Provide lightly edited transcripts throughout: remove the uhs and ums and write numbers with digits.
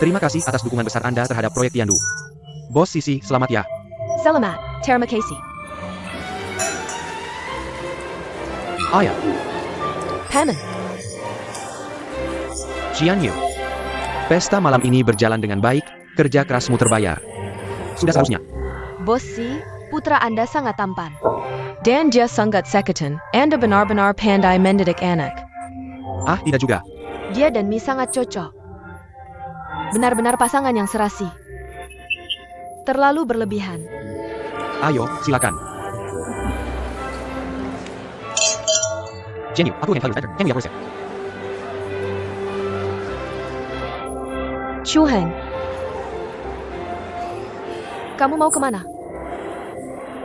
Terima kasih atas dukungan besar Anda terhadap proyek Tiandu. Bos Sisi, selamat ya. Selamat, terima kasih. Ayah, Paman, Jian Yu. Pesta malam ini berjalan dengan baik, kerja kerasmu terbayar. Sudah seharusnya. Bos Si, putra Anda sangat tampan. Dan dia sangat seketen, Anda benar-benar pandai mendidik anak. Ah, tidak juga. Dia dan Mi sangat cocok. Benar-benar pasangan yang serasi. Terlalu berlebihan. Ayo, silakan. Jian Yu, aku ingin fighter. Can we have Shuheng, kamu mau kemana?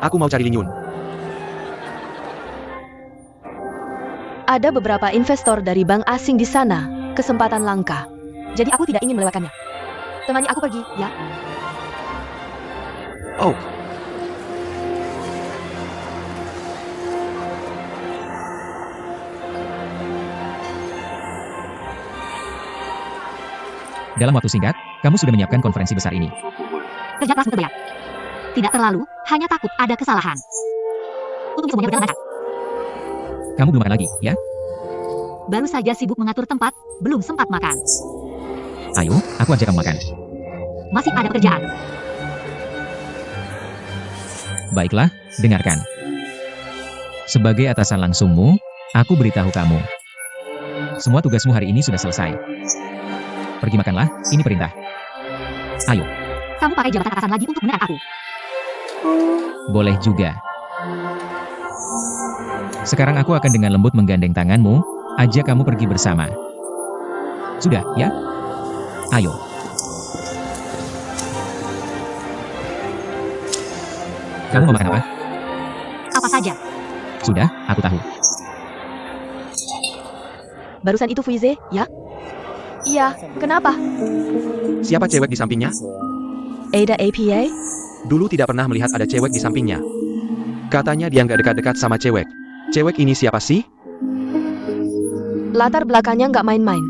Aku mau cari Lin Yun. Ada beberapa investor dari bank asing di sana, kesempatan langka. Jadi aku tidak ingin melewatkannya. Temani aku pergi, ya? Oh, Dalam waktu singkat, kamu sudah menyiapkan konferensi besar ini. Kerja keras berbayar. Tidak terlalu, hanya takut ada kesalahan. Untuk semuanya berjalan lancar. Kamu belum makan lagi, ya? Baru saja sibuk mengatur tempat, belum sempat makan. Ayo, aku ajak kamu makan. Masih ada pekerjaan. Baiklah, dengarkan. Sebagai atasan langsungmu, aku beritahu kamu. Semua tugasmu hari ini sudah selesai. Pergi makanlah, ini perintah. Ayo. Kamu pakai jabatan atasan lagi untuk menekan aku. Boleh juga. Sekarang aku akan dengan lembut menggandeng tanganmu, ajak kamu pergi bersama. Sudah, ya? Ayo. Kamu mau makan apa? Apa saja. Sudah, aku tahu. Barusan itu Fuize, ya? Iya, kenapa? siapa cewek di sampingnya? Ada APA? Dulu tidak pernah melihat ada cewek di sampingnya. Katanya dia nggak dekat-dekat sama cewek. Cewek ini siapa sih? Latar belakangnya nggak main-main.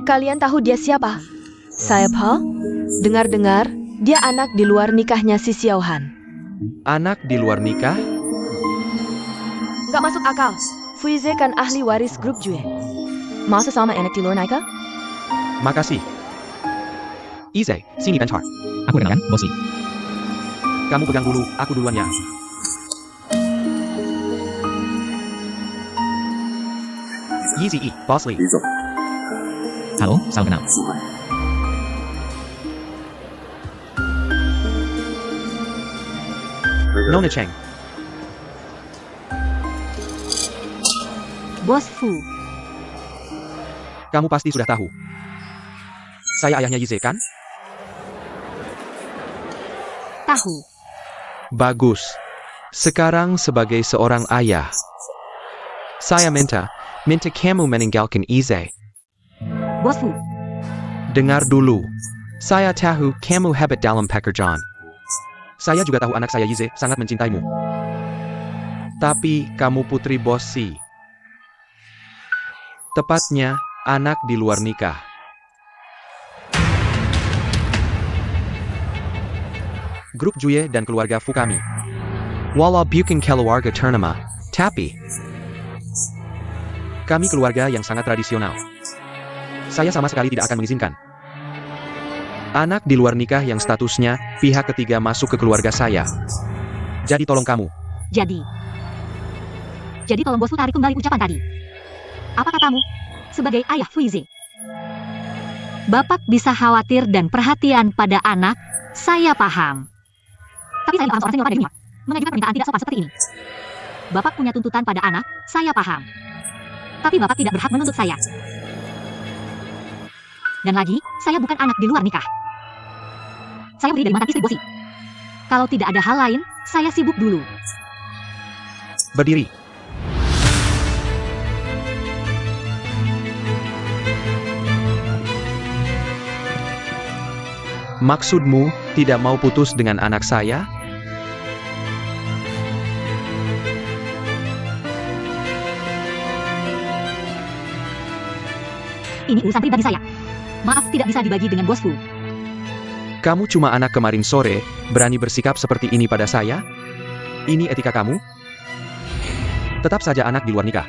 Kalian tahu dia siapa? Siapa? Dengar-dengar, dia anak di luar nikahnya si Xiaohan. Anak di luar nikah? Nggak masuk akal. Fuize kan ahli waris grup Jue. Masa sama anak di luar nikah? Makasih. Ize, sini bentar. Aku kenalkan, Bos Lee. Kamu pegang dulu, aku duluan ya. Yeezy, Boss Lee. Halo, salam kenal. Nona Cheng. Bos Fu. Kamu pasti sudah tahu. Saya ayahnya Yize kan? Tahu. Bagus. Sekarang sebagai seorang ayah, saya minta kamu meninggalkan Ize. Bos Fu. Dengar dulu. Saya tahu kamu hebat dalam pekerjaan. Saya juga tahu anak saya Yize sangat mencintaimu. Tapi kamu putri Bos Si. Tepatnya, anak di luar nikah. Grup Juye dan keluarga Fukami. Walau bukan keluarga ternama, tapi kami keluarga yang sangat tradisional. Saya sama sekali tidak akan mengizinkan anak di luar nikah yang statusnya pihak ketiga masuk ke keluarga saya. Jadi tolong kamu. Jadi tolong bosku tarik kembali ucapan tadi. Apa katamu? Sebagai ayah Fuize. Bapak bisa khawatir dan perhatian pada anak, saya paham. Tapi saya paham seorang senior pada dunia mengajukan permintaan tidak sopan seperti ini. Bapak punya tuntutan pada anak, saya paham. Tapi Bapak tidak berhak menuntut saya. Dan lagi, saya bukan anak di luar nikah. Saya beri dari mantan istri Bosi. Kalau tidak ada hal lain, saya sibuk dulu. Berdiri. Maksudmu tidak mau putus dengan anak saya? Ini urusan pribadi saya. Maaf tidak bisa dibagi dengan bosku. Kamu cuma anak kemarin sore, berani bersikap seperti ini pada saya? Ini etika kamu? Tetap saja anak di luar nikah.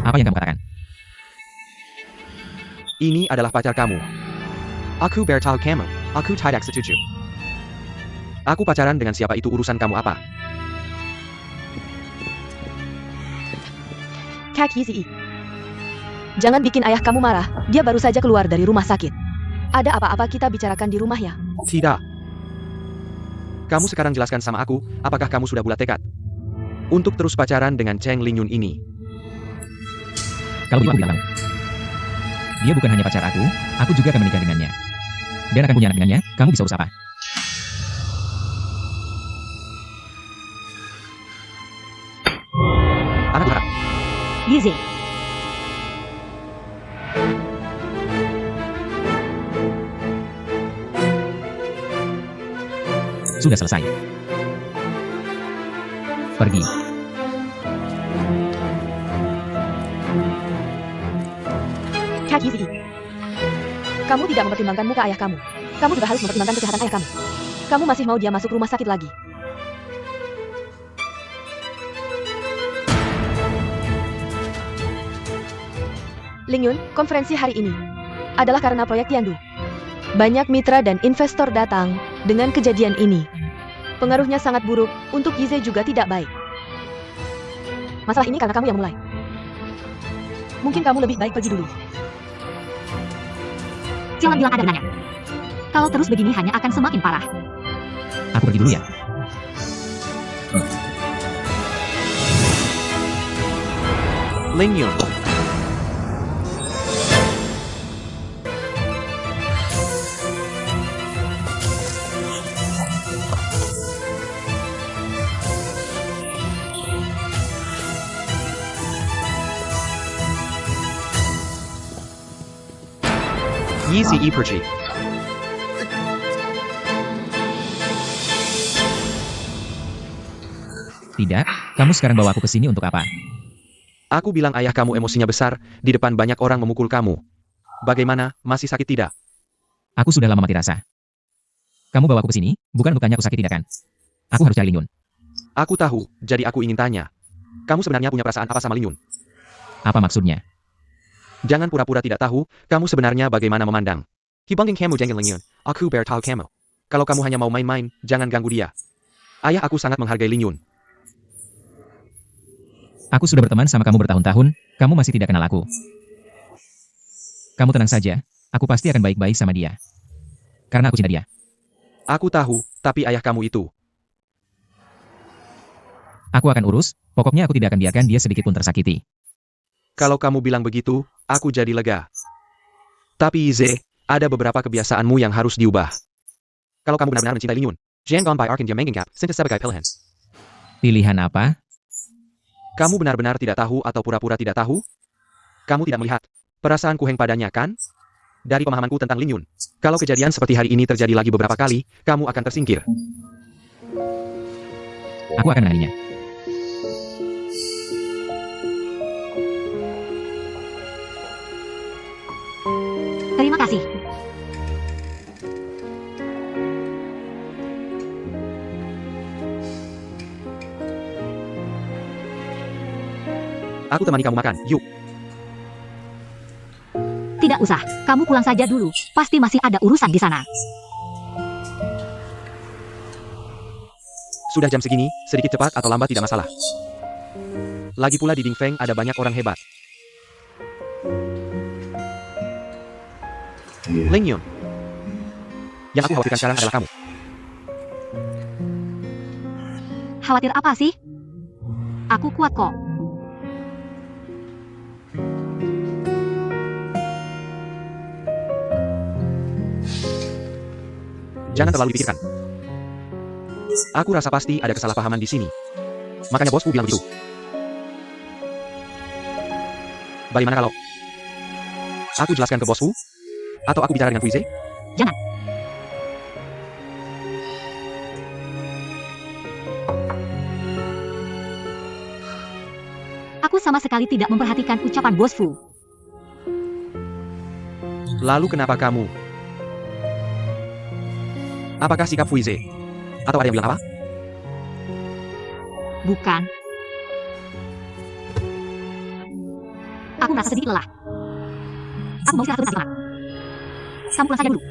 Apa yang kamu katakan? Ini adalah pacar kamu. Aku bertahu kamu. Aku tidak setuju. Aku pacaran dengan siapa itu urusan kamu apa? Kak Yizhi. Jangan bikin ayah kamu marah, dia baru saja keluar dari rumah sakit. Ada apa-apa kita bicarakan di rumah ya? Tidak. Kamu sekarang jelaskan sama aku, apakah kamu sudah bulat tekad untuk terus pacaran dengan Cheng Lingyun ini? Kalau begitu aku bilang, dia bukan hanya pacar aku juga akan menikah dengannya. Dan akan punya anak dengannya, kamu bisa urus apa? Anak berharap. Yizhe, Sudah selesai. Pergi. Kak Yizhi. Kamu tidak mempertimbangkan muka ayah kamu. Kamu juga harus mempertimbangkan kesehatan ayah kamu. Kamu masih mau dia masuk rumah sakit lagi. Lingyun, konferensi hari ini adalah karena proyek Tiandu. Banyak mitra dan investor datang dengan kejadian ini. Pengaruhnya sangat buruk, untuk Yizhe juga tidak baik. Masalah ini karena kamu yang mulai. Mungkin kamu lebih baik pergi dulu. jangan bilang ada benarnya. Kalau terus begini hanya akan semakin parah. Aku pergi dulu ya. Lingyun. Yizhi pergi. Tidak, kamu sekarang bawa aku ke sini untuk apa? Aku bilang ayah kamu emosinya besar, di depan banyak orang memukul kamu. Bagaimana, masih sakit tidak? Aku sudah lama mati rasa. Kamu bawa aku ke sini, bukan untuk tanya aku sakit tidak kan? Aku harus cari Lingyun. Aku tahu, jadi aku ingin tanya. Kamu sebenarnya punya perasaan apa sama Lingyun? Apa maksudnya? Jangan pura-pura tidak tahu, kamu sebenarnya bagaimana memandang. Hibangin kamu jangan Lingyun, aku bertahu kamu. Kalau kamu hanya mau main-main, jangan ganggu dia. Ayah aku sangat menghargai Lingyun. Aku sudah berteman sama kamu bertahun-tahun, kamu masih tidak kenal aku. Kamu tenang saja, aku pasti akan baik-baik sama dia. Karena aku cinta dia. Aku tahu, tapi ayah kamu itu. Aku akan urus, pokoknya aku tidak akan biarkan dia sedikit pun tersakiti. Kalau kamu bilang begitu, aku jadi lega. Tapi Yizhe, ada beberapa kebiasaanmu yang harus diubah. Kalau kamu benar-benar mencintai Lingyun, jangan by Arkin dia Mengenggap, Sinta sebagai pilihan. Pilihan apa? Kamu benar-benar tidak tahu atau pura-pura tidak tahu? Kamu tidak melihat perasaanku heng padanya kan? Dari pemahamanku tentang Lingyun, kalau kejadian seperti hari ini terjadi lagi beberapa kali, kamu akan tersingkir. Aku akan menanginya. Terima kasih. Aku temani kamu makan, yuk. Tidak usah, kamu pulang saja dulu. Pasti masih ada urusan di sana. Sudah jam segini, sedikit cepat atau lambat tidak masalah. Lagi pula di Dingfeng ada banyak orang hebat. Lingyun. Yang aku khawatirkan sekarang adalah kamu. Khawatir apa sih? Aku kuat kok. Jangan terlalu dipikirkan. Aku rasa pasti ada kesalahpahaman di sini. Makanya bosku bilang begitu. Bagaimana kalau aku jelaskan ke bosku? Atau aku bicara dengan Fuize? Jangan. sama sekali tidak memperhatikan ucapan Bos Fu. Lalu kenapa kamu? Apakah sikap Fuize? Atau ada yang bilang apa? Bukan. Aku merasa sedikit lelah. Aku mau istirahat sebentar. Kamu pulang saja dulu.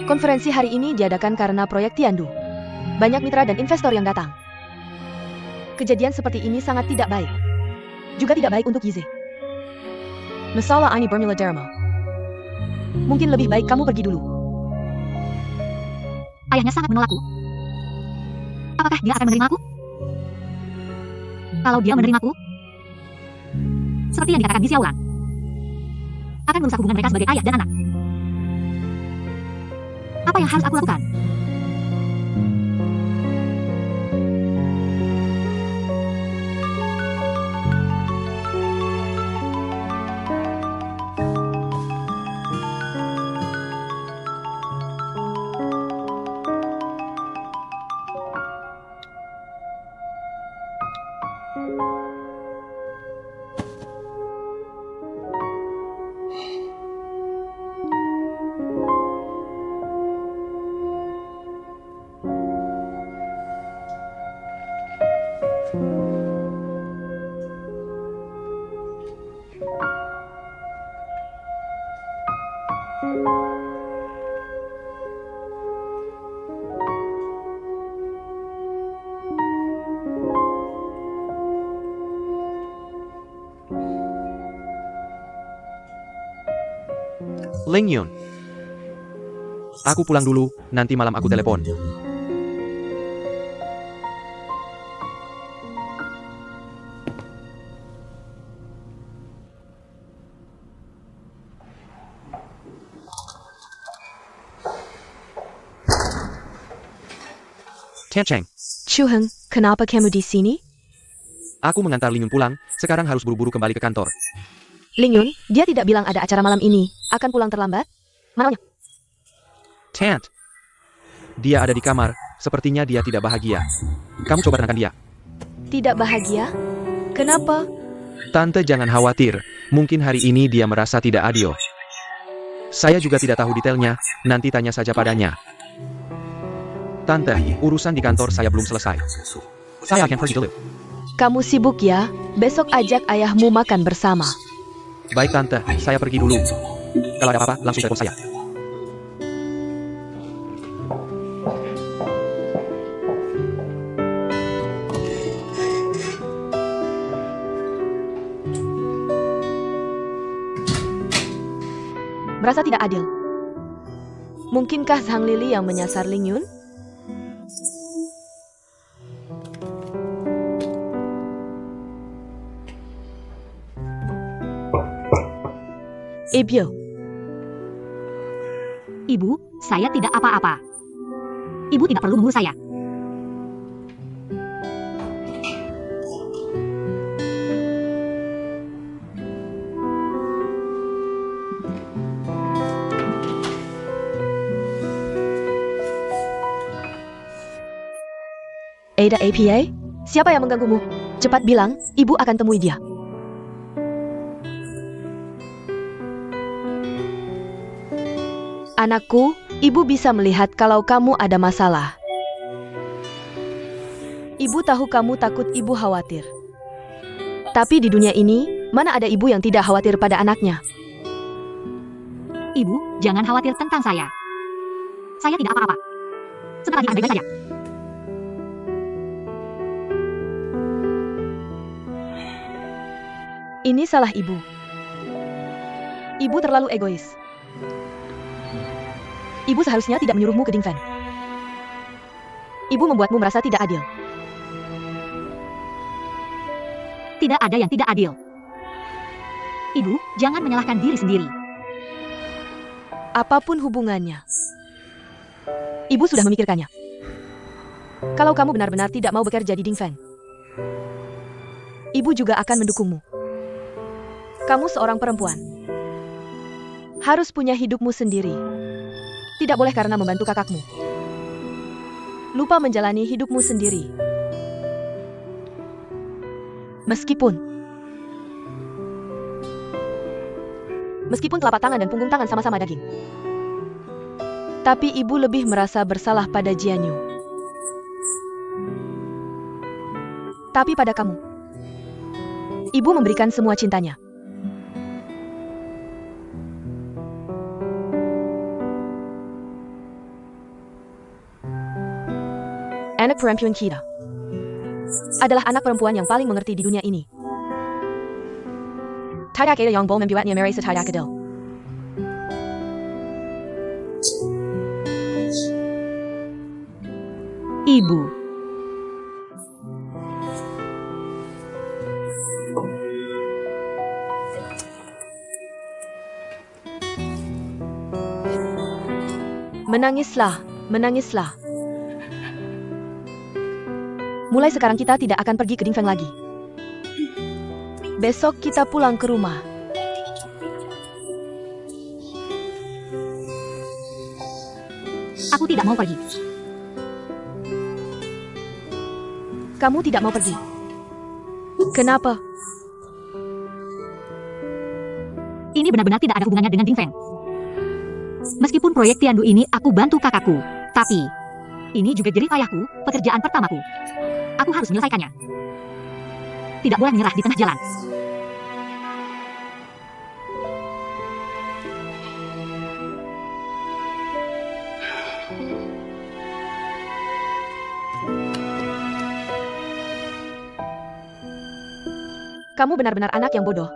Konferensi hari ini diadakan karena proyek Tiandu. Banyak mitra dan investor yang datang. Kejadian seperti ini sangat tidak baik. Juga tidak baik untuk Yize. Masalah ini bermula Dharma. Mungkin lebih baik kamu pergi dulu. Ayahnya sangat menolakku. Apakah dia akan menerimaku? Kalau dia menerimaku, seperti yang dikatakan Di Xiaolan, akan merusak hubungan mereka sebagai ayah dan anak. Apa yang harus aku lakukan? Ling Yun. Aku pulang dulu, nanti malam aku telepon. Tian Cheng, Chu Heng, kenapa kamu di sini? aku mengantar Ling Yun pulang, sekarang harus buru-buru kembali ke kantor. Ling Yun, dia tidak bilang ada acara malam ini. Akan pulang terlambat? Mananya? Tant. Dia ada di kamar, sepertinya dia tidak bahagia. Kamu coba tenangkan dia. Tidak bahagia? Kenapa? Tante jangan khawatir, mungkin hari ini dia merasa tidak adil. Saya juga tidak tahu detailnya, nanti tanya saja padanya. Tante, urusan di kantor saya belum selesai. Saya akan pergi dulu. Kamu sibuk ya? Besok ajak ayahmu makan bersama. Baik Tante, saya pergi dulu. Kalau ada apa-apa, langsung telepon saya. Merasa tidak adil. Mungkinkah Zhang Lili yang menyasar Ling Yun? Ibyo, Ibu, saya tidak apa-apa. Ibu tidak perlu mengurus saya. Ada APA? Siapa yang mengganggumu? Cepat bilang, ibu akan temui dia. Anakku, ibu bisa melihat kalau kamu ada masalah. Ibu tahu kamu takut, ibu khawatir. Tapi di dunia ini, mana ada ibu yang tidak khawatir pada anaknya? Ibu, jangan khawatir tentang saya. Saya tidak apa-apa. Sebentar lagi akan baik-baik saja. Ini salah ibu. Ibu terlalu egois. Ibu seharusnya tidak menyuruhmu ke Dingfen. Ibu membuatmu merasa tidak adil. Tidak ada yang tidak adil. Ibu, jangan menyalahkan diri sendiri. Apapun hubungannya. Ibu sudah memikirkannya. Kalau kamu benar-benar tidak mau bekerja di Dingfeng, ibu juga akan mendukungmu. Kamu seorang perempuan. Harus punya hidupmu sendiri. Tidak boleh karena membantu kakakmu lupa menjalani hidupmu sendiri. Meskipun telapak tangan dan punggung tangan sama-sama daging. Tapi ibu lebih merasa bersalah pada Jianyu. Tapi pada kamu, ibu memberikan semua cintanya. Anak perempuan kita adalah anak perempuan yang paling mengerti di dunia ini. Tidak ada yang boleh membuatnya merasa tidak adil. Ibu. Menangislah, menangislah. Mulai sekarang kita tidak akan pergi ke Dingfeng lagi. Besok kita pulang ke rumah. Aku tidak mau pergi. Kamu tidak mau pergi. Kenapa? Ini benar-benar tidak ada hubungannya dengan Dingfeng. Meskipun proyek Tiandu ini aku bantu kakakku, tapi ini juga jerih ayahku, pekerjaan pertamaku. Aku harus menyelesaikannya. Tidak boleh menyerah di tengah jalan. Kamu benar-benar anak yang bodoh.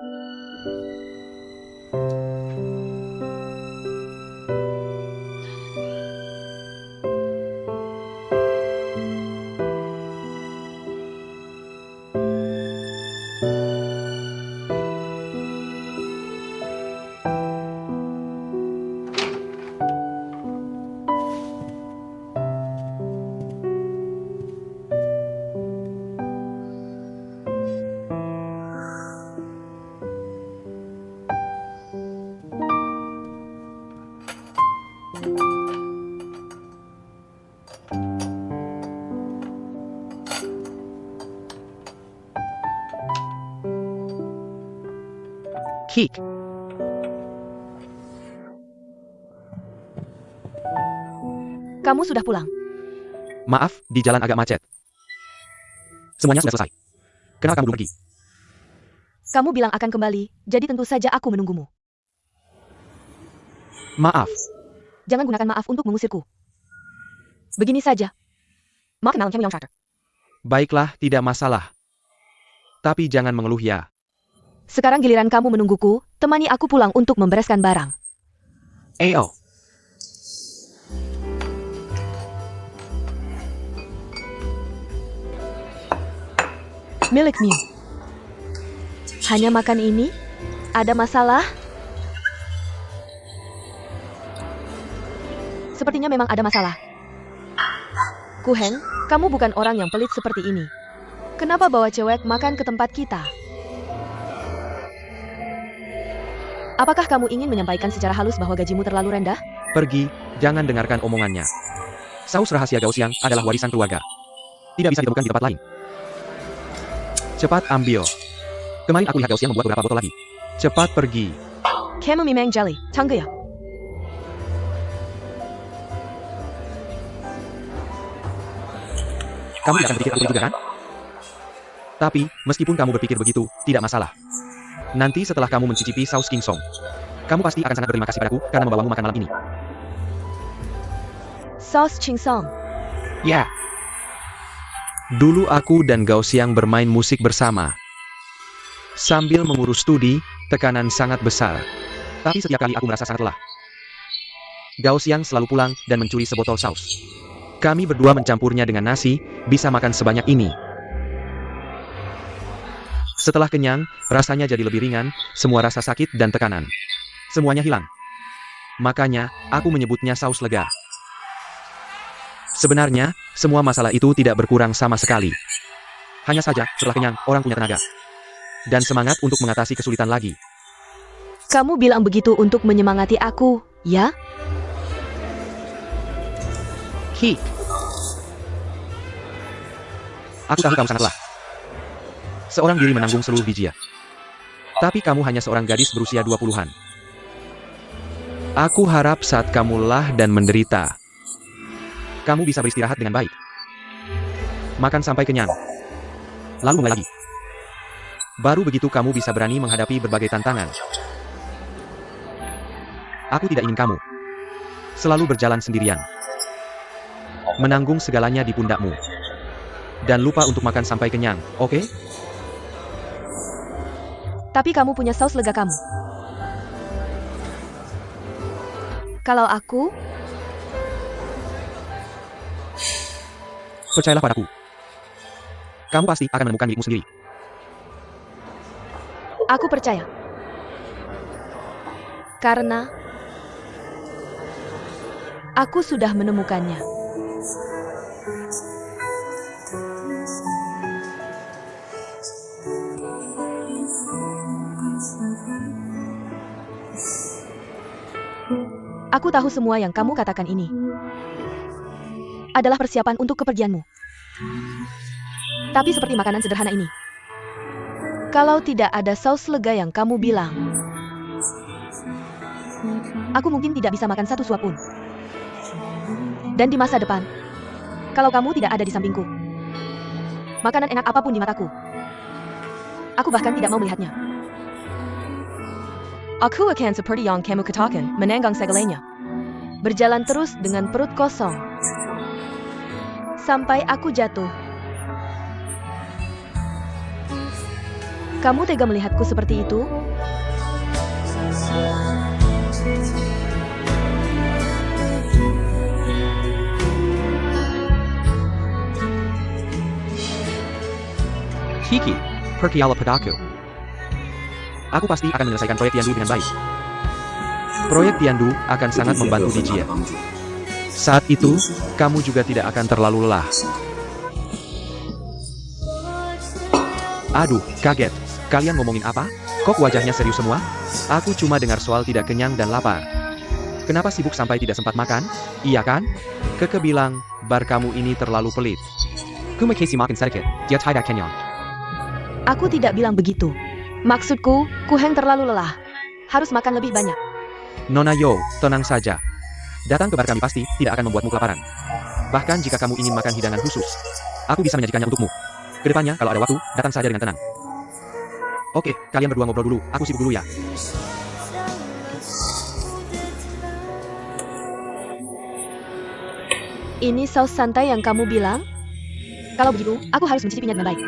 Kik. Kamu sudah pulang. Maaf, di jalan agak macet. Semuanya sudah selesai. Kenapa kamu belum pergi? Kamu bilang akan kembali, jadi tentu saja aku menunggumu. Maaf. Jangan gunakan maaf untuk mengusirku. Begini saja. Mau kenal Kim Yong Charter. Baiklah, tidak masalah. Tapi jangan mengeluh ya. Sekarang giliran kamu menungguku, temani aku pulang untuk membereskan barang. Ayo. Milik Miu. Hanya makan ini? Ada masalah? Sepertinya memang ada masalah. Kuheng, kamu bukan orang yang pelit seperti ini. Kenapa bawa cewek makan ke tempat kita? Apakah kamu ingin menyampaikan secara halus bahwa gajimu terlalu rendah? Pergi, jangan dengarkan omongannya. Saus rahasia Gaussiang adalah warisan keluarga. Tidak bisa ditemukan di tempat lain. Cepat ambil. Kemarin aku lihat Gaussiang membuat beberapa botol lagi. Cepat pergi. Kamu memang jeli, tangga ya? Kamu tidak akan berpikir aku juga kan? Tapi, meskipun kamu berpikir begitu, tidak masalah. Nanti setelah kamu mencicipi saus King Song, kamu pasti akan sangat berterima kasih padaku karena membawamu makan malam ini. Saus Chingsong. Ya. Dulu aku dan Gaussiang bermain musik bersama. Sambil mengurus studi, tekanan sangat besar. Tapi setiap kali aku merasa sangat lelah. Gaussiang selalu pulang dan mencuri sebotol saus. Kami berdua mencampurnya dengan nasi, bisa makan sebanyak ini. Setelah kenyang, rasanya jadi lebih ringan, semua rasa sakit dan tekanan. Semuanya hilang. Makanya, aku menyebutnya saus lega. Sebenarnya, semua masalah itu tidak berkurang sama sekali. Hanya saja, setelah kenyang, orang punya tenaga. Dan semangat untuk mengatasi kesulitan lagi. Kamu bilang begitu untuk menyemangati aku, ya? Hi. Aku tahu kamu sangat lelah. Seorang diri menanggung seluruh biji ya. Tapi kamu hanya seorang gadis berusia 20-an. Aku harap saat kamu lelah dan menderita, kamu bisa beristirahat dengan baik. Makan sampai kenyang. Lalu mulai lagi. Baru begitu kamu bisa berani menghadapi berbagai tantangan. Aku tidak ingin kamu selalu berjalan sendirian. Menanggung segalanya di pundakmu. Dan lupa untuk makan sampai kenyang, oke? Tapi kamu punya saus lega kamu. Kalau aku, Percayalah padaku. Kamu pasti akan menemukan milikmu sendiri. aku percaya. Karena aku sudah menemukannya. Aku tahu semua yang kamu katakan ini adalah persiapan untuk kepergianmu. Tapi seperti makanan sederhana ini, kalau tidak ada saus lega yang kamu bilang, aku mungkin tidak bisa makan satu suap pun. Dan di masa depan, kalau kamu tidak ada di sampingku, makanan enak apapun di mataku, aku bahkan tidak mau melihatnya. Aku akan seperti yang kamu katakan, menanggang segalanya. Berjalan terus dengan perut kosong. Sampai aku jatuh. Kamu tega melihatku seperti itu? Kiki, percayalah padaku. Aku pasti akan menyelesaikan proyek Tiandu dengan baik. Proyek Tiandu akan sangat membantu Dijia. Saat itu, kamu juga tidak akan terlalu lelah. Aduh, kaget. Kalian ngomongin apa? Kok wajahnya serius semua? Aku cuma dengar soal tidak kenyang dan lapar. Kenapa sibuk sampai tidak sempat makan? Iya kan? Keke bilang, bar kamu ini terlalu pelit. Kumakasi makan sedikit, dia tidak kenyang. Aku tidak bilang begitu. Maksudku, Kuheng terlalu lelah. Harus makan lebih banyak. Nona Yo, tenang saja. Datang ke bar kami pasti tidak akan membuatmu kelaparan. Bahkan jika kamu ingin makan hidangan khusus, aku bisa menyajikannya untukmu. Kedepannya, kalau ada waktu, datang saja dengan tenang. Oke, kalian berdua ngobrol dulu, aku sibuk dulu ya. Ini saus santai yang kamu bilang? Kalau begitu, aku harus mencicipinya dengan baik.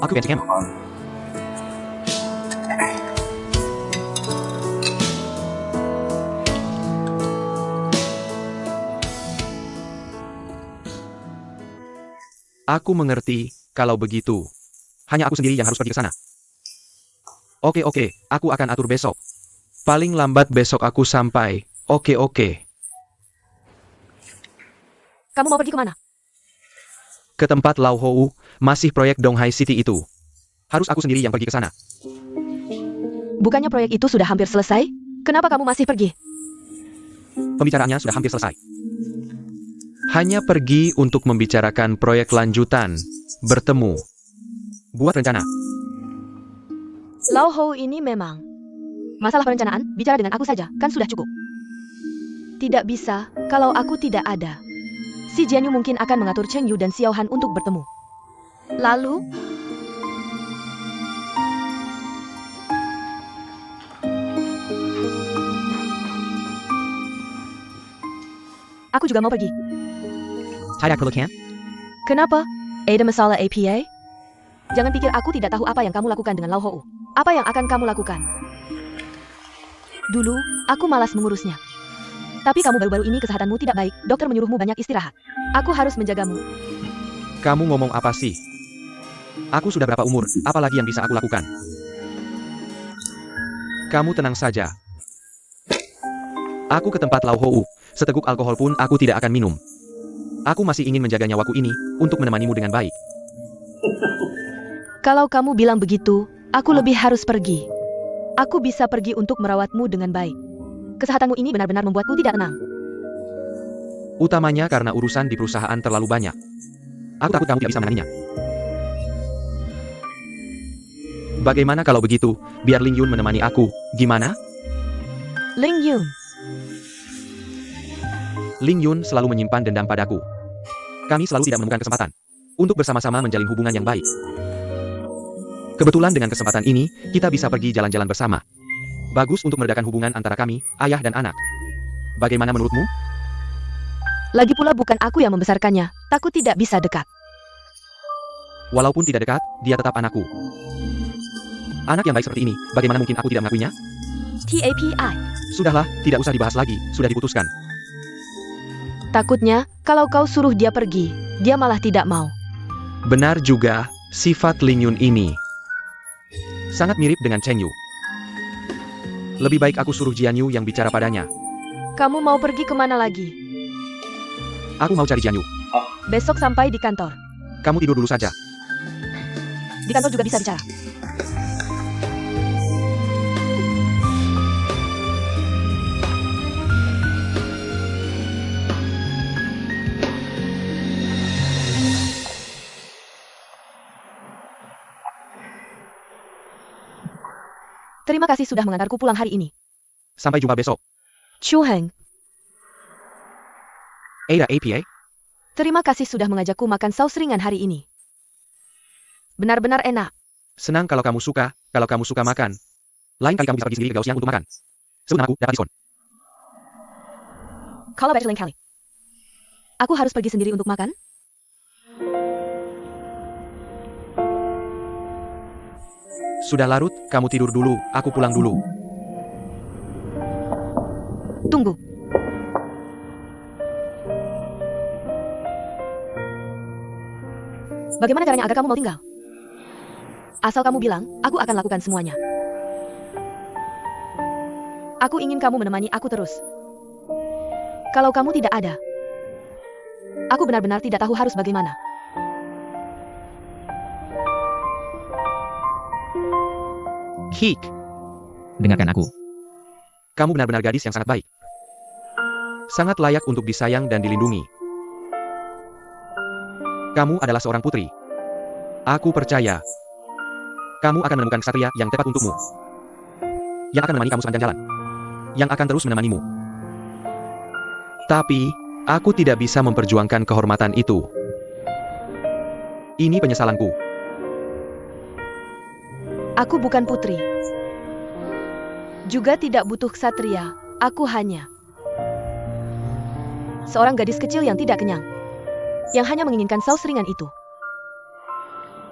Aku benceng. Aku mengerti, kalau begitu. Hanya aku sendiri yang harus pergi ke sana. Oke, aku akan atur besok. Paling lambat besok aku sampai. Oke. Kamu mau pergi kemana? Ke tempat Lau Hou, masih proyek Donghai City itu. Harus aku sendiri yang pergi ke sana. Bukannya proyek itu sudah hampir selesai? Kenapa kamu masih pergi? Pembicaraannya sudah hampir selesai. Hanya pergi untuk membicarakan proyek lanjutan. Bertemu. Buat rencana. Lau Hou ini memang. Masalah perencanaan, bicara dengan aku saja, kan sudah cukup. Tidak bisa, kalau aku tidak ada. Si Jianyu mungkin akan mengatur Cheng Yu dan Xiao Han untuk bertemu. Lalu, aku juga mau pergi. Tidak perlu kan? Kenapa? Ada masalah APA? Jangan pikir aku tidak tahu apa yang kamu lakukan dengan Lau Hou. Apa yang akan kamu lakukan? Dulu, aku malas mengurusnya. Tapi kamu baru-baru ini kesehatanmu tidak baik, dokter menyuruhmu banyak istirahat. Aku harus menjagamu. Kamu ngomong apa sih? Aku sudah berapa umur, apalagi yang bisa aku lakukan? Kamu tenang saja. Aku ke tempat Lau Hou, seteguk alkohol pun aku tidak akan minum. Aku masih ingin menjaga nyawaku ini, untuk menemanimu dengan baik. Kalau kamu bilang begitu, aku lebih harus pergi. Aku bisa pergi untuk merawatmu dengan baik. Kesehatanmu ini benar-benar membuatku tidak tenang. Utamanya karena urusan di perusahaan terlalu banyak. Aku takut kamu tidak bisa menanganinya. Bagaimana kalau begitu, biar Ling Yun menemani aku, gimana? Ling Yun, Ling Yun selalu menyimpan dendam padaku. Kami selalu tidak menemukan kesempatan untuk bersama-sama menjalin hubungan yang baik. Kebetulan dengan kesempatan ini, kita bisa pergi jalan-jalan bersama. Bagus untuk meredakan hubungan antara kami, ayah dan anak. Bagaimana menurutmu? lagi pula bukan aku yang membesarkannya, takut tidak bisa dekat. Walaupun tidak dekat, dia tetap anakku. Anak yang baik seperti ini, bagaimana mungkin aku tidak mengakuinya? TAPI. Sudahlah, tidak usah dibahas lagi, sudah diputuskan. Takutnya, kalau kau suruh dia pergi, dia malah tidak mau. Benar juga, sifat Ling Yun ini sangat mirip dengan Chen Yu. Lebih baik aku suruh Jian Yu yang bicara padanya. Kamu mau pergi kemana lagi? Aku mau cari Jian Yu. Besok sampai di kantor. Kamu tidur dulu saja. Di kantor juga bisa bicara. Terima kasih sudah mengantarku pulang hari ini. Sampai jumpa besok. Chu Heng, Ada APA? terima kasih sudah mengajakku makan saus ringan hari ini. Benar-benar enak. Senang kalau kamu suka makan. Lain kali kamu bisa pergi sendiri ke Gao Xiang untuk makan. Sebut namaku, dapat diskon. Kalau better lain kali. Aku harus pergi sendiri untuk makan? Sudah larut, kamu tidur dulu, aku pulang dulu. Tunggu. Bagaimana caranya agar kamu mau tinggal? Asal kamu bilang, aku akan lakukan semuanya. Aku ingin kamu menemani aku terus. Kalau kamu tidak ada, aku benar-benar tidak tahu harus bagaimana. Hik, Dengarkan aku. kamu benar-benar gadis yang sangat baik. Sangat layak untuk disayang dan dilindungi. Kamu adalah seorang putri. Aku percaya. Kamu akan menemukan ksatria yang tepat untukmu. Yang akan menemani kamu sepanjang jalan. Yang akan terus menemanimu. Tapi, aku tidak bisa memperjuangkan kehormatan itu. Ini penyesalanku. Aku bukan putri. Juga tidak butuh ksatria. Aku hanya seorang gadis kecil yang tidak kenyang. Yang hanya menginginkan saus ringan itu.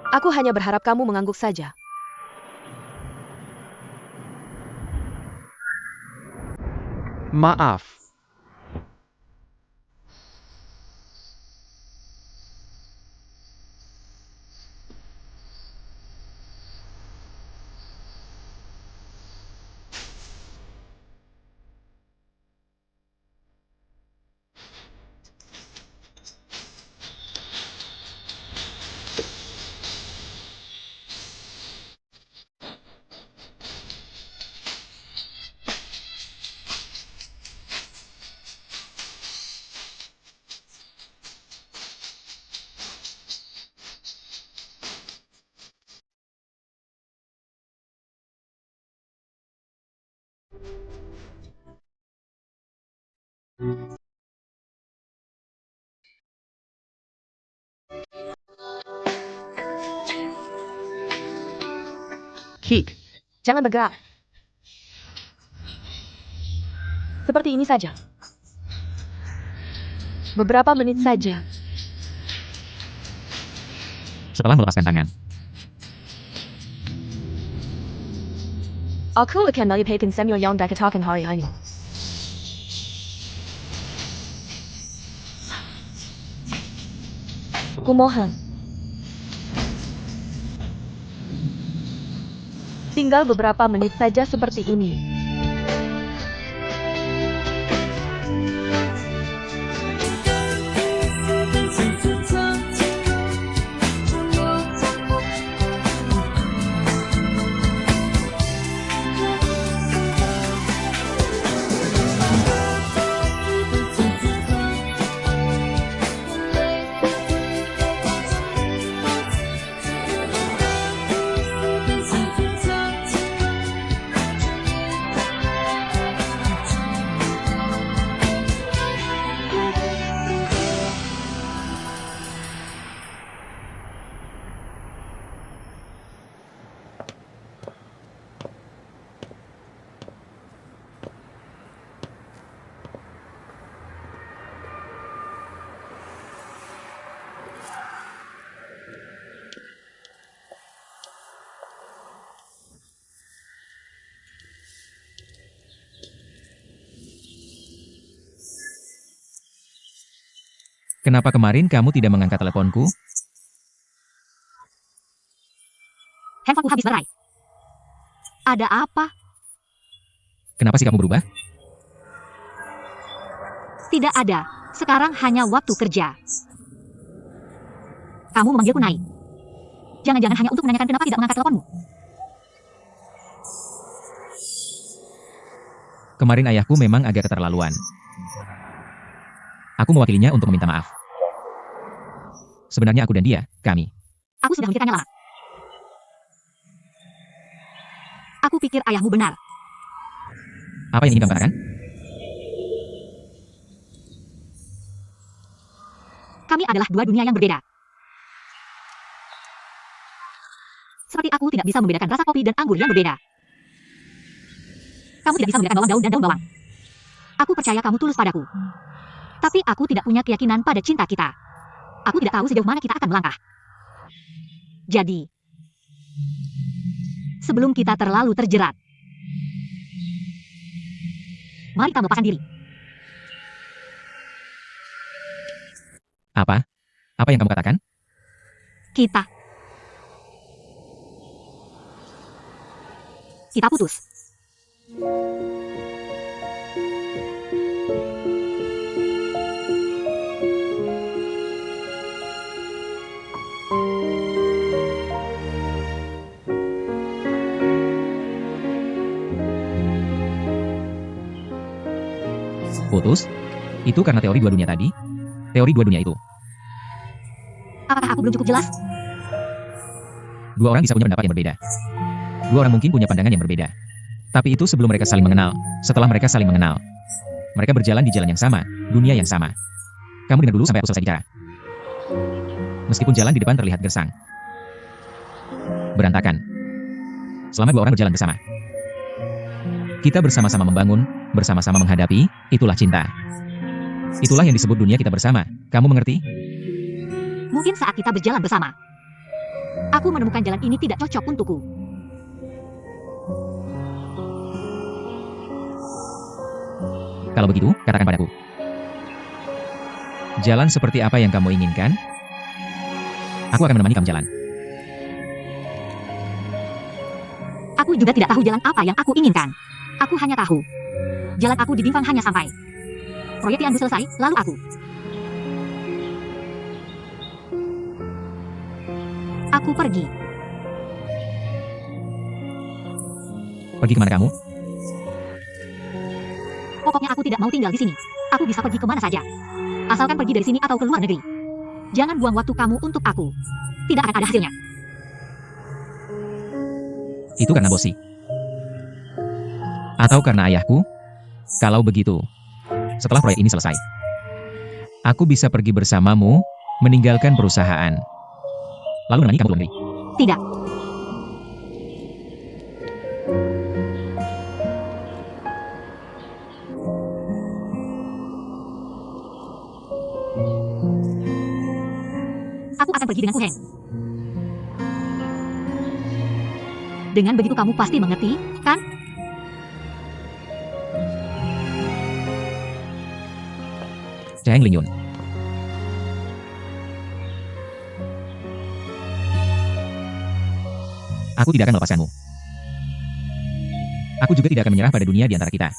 Aku hanya berharap kamu mengangguk saja. Maaf. Hik, Jangan bergerak. Seperti ini saja. Beberapa menit saja. Setelah melepaskan tangan, Aku akan melihatkan Samuel yang dikatakan hari ini. Kumohon. Tinggal beberapa menit saja seperti ini. Kenapa kemarin kamu tidak mengangkat teleponku? Handphoneku habis baterai. Ada apa? Kenapa sih kamu berubah? Tidak ada. Sekarang hanya waktu kerja. Kamu memanggilku Nai. Jangan-jangan hanya untuk menanyakan kenapa tidak mengangkat teleponmu. Kemarin ayahku memang agak keterlaluan. Aku mewakilinya untuk meminta maaf. Sebenarnya aku dan dia, kami. Aku sudah memikirkannya lama. Aku pikir ayahmu benar. Apa yang ingin kamu katakan? Kami adalah dua dunia yang berbeda. Seperti aku tidak bisa membedakan rasa kopi dan anggur yang berbeda. Kamu tidak bisa membedakan bawang daun dan daun bawang. Aku percaya kamu tulus padaku. Tapi aku tidak punya keyakinan pada cinta kita. Aku tidak tahu sejauh mana kita akan melangkah. Jadi, sebelum kita terlalu terjerat, mari kita melepaskan diri. Apa? Apa yang kamu katakan? Kita putus. Putus? Itu karena teori dua dunia tadi? Teori dua dunia itu. Apakah aku belum cukup jelas? Dua orang bisa punya pendapat yang berbeda. Dua orang mungkin punya pandangan yang berbeda. Tapi itu sebelum mereka saling mengenal. Setelah mereka saling mengenal, mereka berjalan di jalan yang sama, dunia yang sama. Kamu dengar dulu sampai aku selesai bicara. Meskipun jalan di depan terlihat gersang, berantakan, selama dua orang berjalan bersama, kita bersama-sama membangun, bersama-sama menghadapi, itulah cinta. Itulah yang disebut dunia kita bersama. Kamu mengerti? Mungkin saat kita berjalan bersama, aku menemukan jalan ini tidak cocok untukku. Kalau begitu, katakan padaku. Jalan seperti apa yang kamu inginkan? Aku akan menemani kamu jalan. Aku juga tidak tahu jalan apa yang aku inginkan. Aku hanya tahu, jalan aku di Binfang hanya sampai proyek Tiandu selesai, lalu aku pergi. Pergi kemana kamu? Pokoknya aku tidak mau tinggal di sini. Aku bisa pergi kemana saja. Asalkan pergi dari sini atau ke luar negeri. Jangan buang waktu kamu untuk aku. Tidak akan ada hasilnya. Itu karena Bosi. Atau karena ayahku? Kalau begitu, setelah proyek ini selesai, aku bisa pergi bersamamu, meninggalkan perusahaan. Lalu menemani kamu ke luar negeri. Tidak. Aku akan pergi dengan Fu Heng. Dengan begitu kamu pasti mengerti, kan? Cheng Lingyun. Aku tidak akan melepaskanmu. Aku juga tidak akan menyerah pada dunia di antara kita.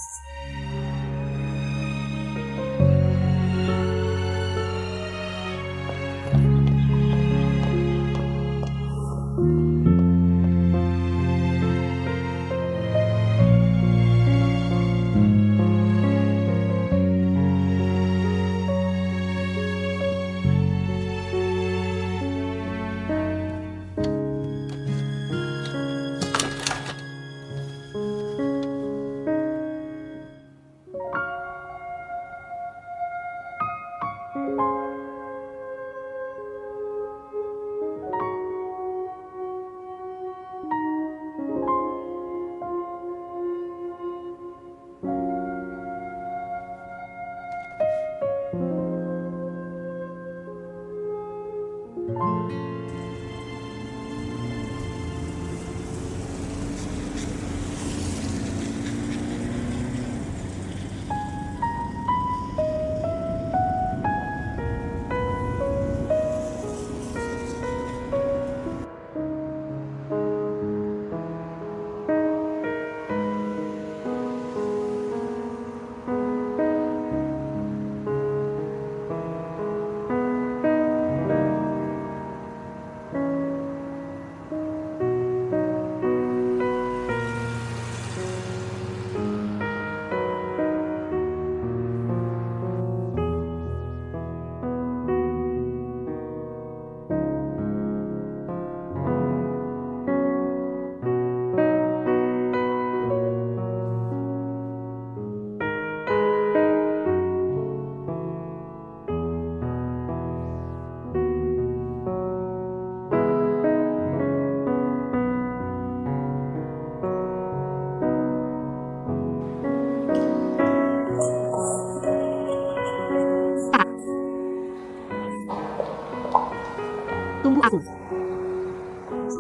Tunggu aku.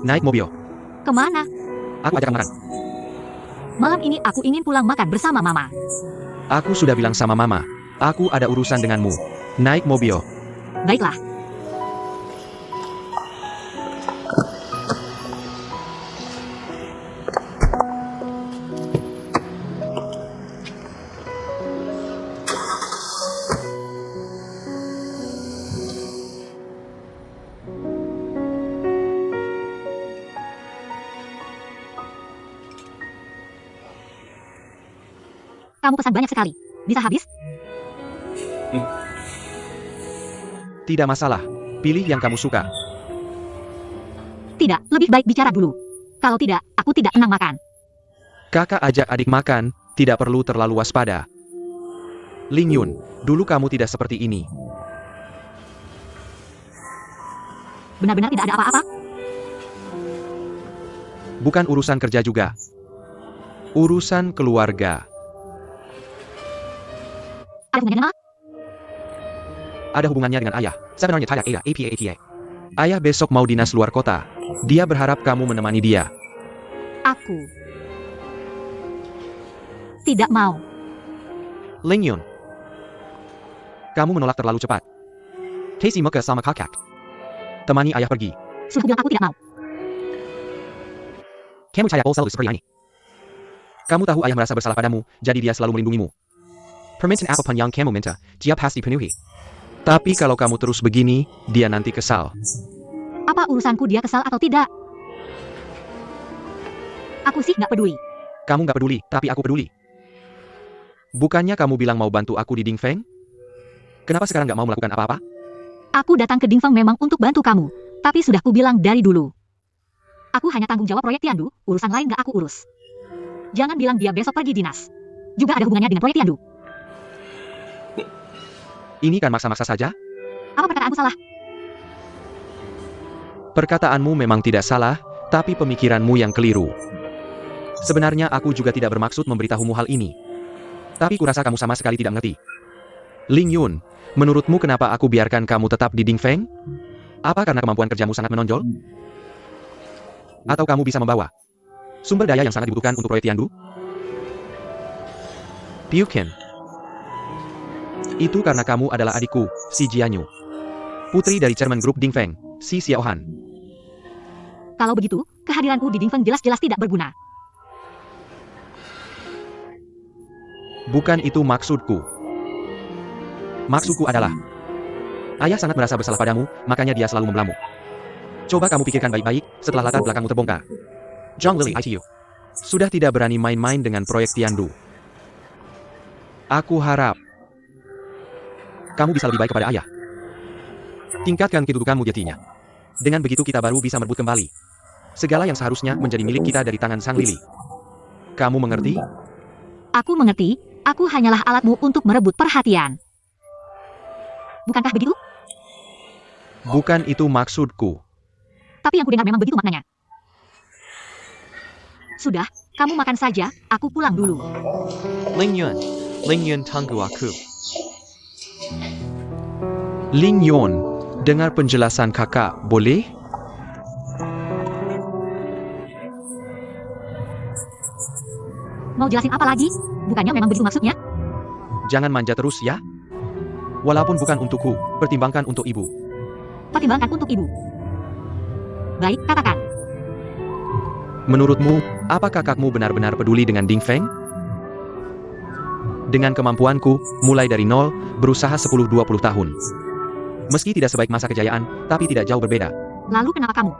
Naik mobil. Kemana? Aku ajak kamu makan. Malam ini aku ingin pulang makan bersama Mama. Aku sudah bilang sama Mama. Aku ada urusan denganmu. Naik mobil. Baiklah. Kamu pesan banyak sekali. Bisa habis? Tidak masalah. Pilih yang kamu suka. Tidak, lebih baik bicara dulu. Kalau tidak, aku tidak senang makan. Kakak ajak adik makan, tidak perlu terlalu waspada. Ling Yun, dulu kamu tidak seperti ini. Benar-benar tidak ada apa-apa? Bukan urusan kerja juga. Urusan keluarga. Ada hubungannya dengan Ada hubungannya dengan ayah. Sebenarnya tidak ada APA. Ayah besok mau dinas luar kota. Dia berharap kamu menemani dia. aku. Tidak mau. Ling Yun. Kamu menolak terlalu cepat. Casey Muka sama kakak. Temani ayah pergi. Sudah bilang aku tidak mau. Kamu percaya selalu seperti ini. Kamu tahu ayah merasa bersalah padamu, jadi dia selalu melindungimu. Permintaan apapun yang kamu minta, dia pasti penuhi. Tapi kalau kamu terus begini, dia nanti kesal. Apa urusanku dia kesal atau tidak? Aku sih nggak peduli. Kamu nggak peduli, tapi aku peduli. Bukannya kamu bilang mau bantu aku di Dingfeng? Kenapa sekarang nggak mau melakukan apa-apa? Aku datang ke Dingfeng memang untuk bantu kamu. Tapi sudah kubilang dari dulu. Aku hanya tanggung jawab proyek Tiandu, urusan lain nggak aku urus. Jangan bilang dia besok pergi dinas. Juga ada hubungannya dengan proyek Tiandu. Ini kan maksa-maksa saja? Apa perkataanku salah? Perkataanmu memang tidak salah, tapi pemikiranmu yang keliru. Sebenarnya aku juga tidak bermaksud memberitahumu hal ini. Tapi kurasa kamu sama sekali tidak mengerti. Ling Yun, menurutmu kenapa aku biarkan kamu tetap di Dingfeng? Apa karena kemampuan kerjamu sangat menonjol? Atau kamu bisa membawa sumber daya yang sangat dibutuhkan untuk proyek Tiandu? Piukin. Itu karena kamu adalah adikku, si Jianyu. Putri dari Chairman Grup Dingfeng, si Xiaohan. Kalau begitu, kehadiranku di Dingfeng jelas-jelas tidak berguna. Bukan itu maksudku. Maksudku adalah, ayah sangat merasa bersalah padamu, makanya dia selalu membelamu. Coba kamu pikirkan baik-baik, setelah latar belakangmu terbongkar. Zhang Lily ICU. Sudah tidak berani main-main dengan proyek Tiandu. Aku harap kamu bisa lebih baik kepada ayah. Tingkatkan kedudukanmu jatinya. Dengan begitu kita baru bisa merebut kembali segala yang seharusnya menjadi milik kita dari tangan Sang Lily. Kamu mengerti? Aku mengerti, aku hanyalah alatmu untuk merebut perhatian. Bukankah begitu? Bukan itu maksudku. Tapi yang kudengar memang begitu maknanya. Sudah, kamu makan saja, aku pulang dulu. Ling Yun tunggu aku. Ling Yon, dengar penjelasan kakak, boleh? Mau jelasin apa lagi? Bukannya memang begitu maksudnya? Jangan manja terus ya. Walaupun bukan untukku, pertimbangkan untuk ibu. Pertimbangkan untuk ibu. Baik, katakan. Menurutmu, apa kakakmu benar-benar peduli dengan Ding Feng? Dengan kemampuanku, mulai dari nol, berusaha 10-20 tahun. Meski tidak sebaik masa kejayaan, tapi tidak jauh berbeda. Lalu kenapa kamu?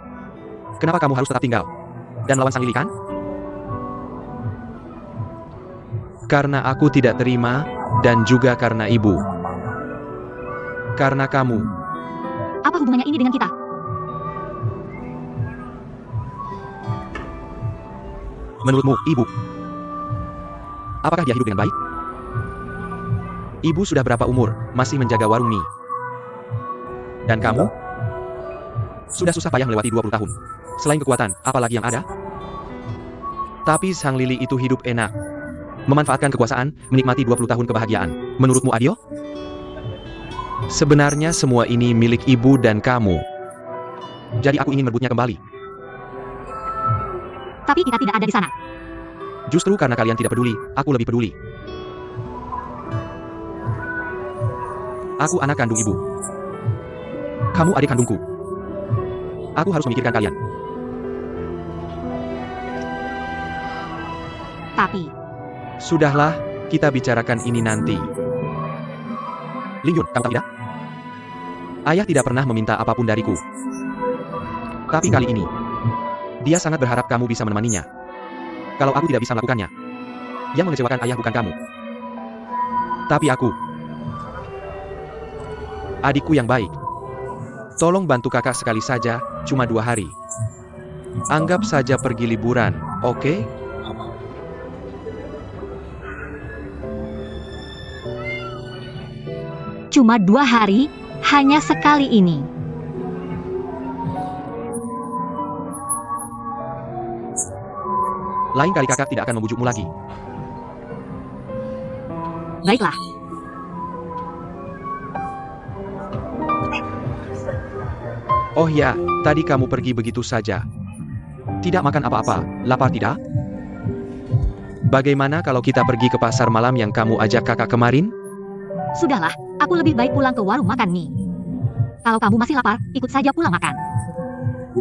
Kenapa kamu harus tetap tinggal? Dan lawan Sang Lily kan? Karena aku tidak terima, dan juga karena ibu. Karena kamu. Apa hubungannya ini dengan kita? Menurutmu, ibu, apakah dia hidup dengan baik? Ibu sudah berapa umur, masih menjaga warung mie? Dan kamu? Sudah susah payah melewati 20 tahun. Selain kekuatan, apalagi yang ada? Tapi Sang Lily itu hidup enak. Memanfaatkan kekuasaan, menikmati 20 tahun kebahagiaan. Menurutmu adil? Sebenarnya semua ini milik ibu dan kamu. Jadi aku ingin merebutnya kembali. Tapi kita tidak ada di sana. Justru karena kalian tidak peduli, aku lebih peduli. Aku anak kandung ibu. Kamu adik kandungku. Aku harus memikirkan kalian. Tapi, Sudahlah, kita bicarakan ini nanti. Ling Yun, kamu tahu tidak? Ayah tidak pernah meminta apapun dariku. Tapi kali ini, dia sangat berharap kamu bisa menemaninya. Kalau aku tidak bisa melakukannya, yang mengecewakan ayah bukan kamu, tapi aku. Adikku yang baik. Tolong bantu kakak sekali saja, cuma 2 hari. Anggap saja pergi liburan, oke? cuma 2 hari, hanya sekali ini. Lain kali kakak tidak akan membujukmu lagi. Baiklah. Oh ya, tadi kamu pergi begitu saja. Tidak makan apa-apa, lapar tidak? Bagaimana kalau kita pergi ke pasar malam yang kamu ajak kakak kemarin? Sudahlah, aku lebih baik pulang ke warung makan mie. Kalau kamu masih lapar, ikut saja pulang makan.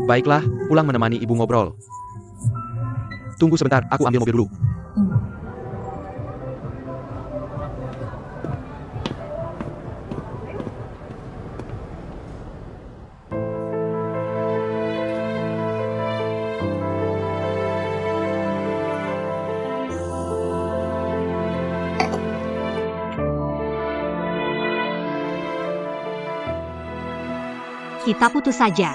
Baiklah, pulang menemani ibu ngobrol. Tunggu sebentar, aku ambil mobil dulu. Kita putus saja.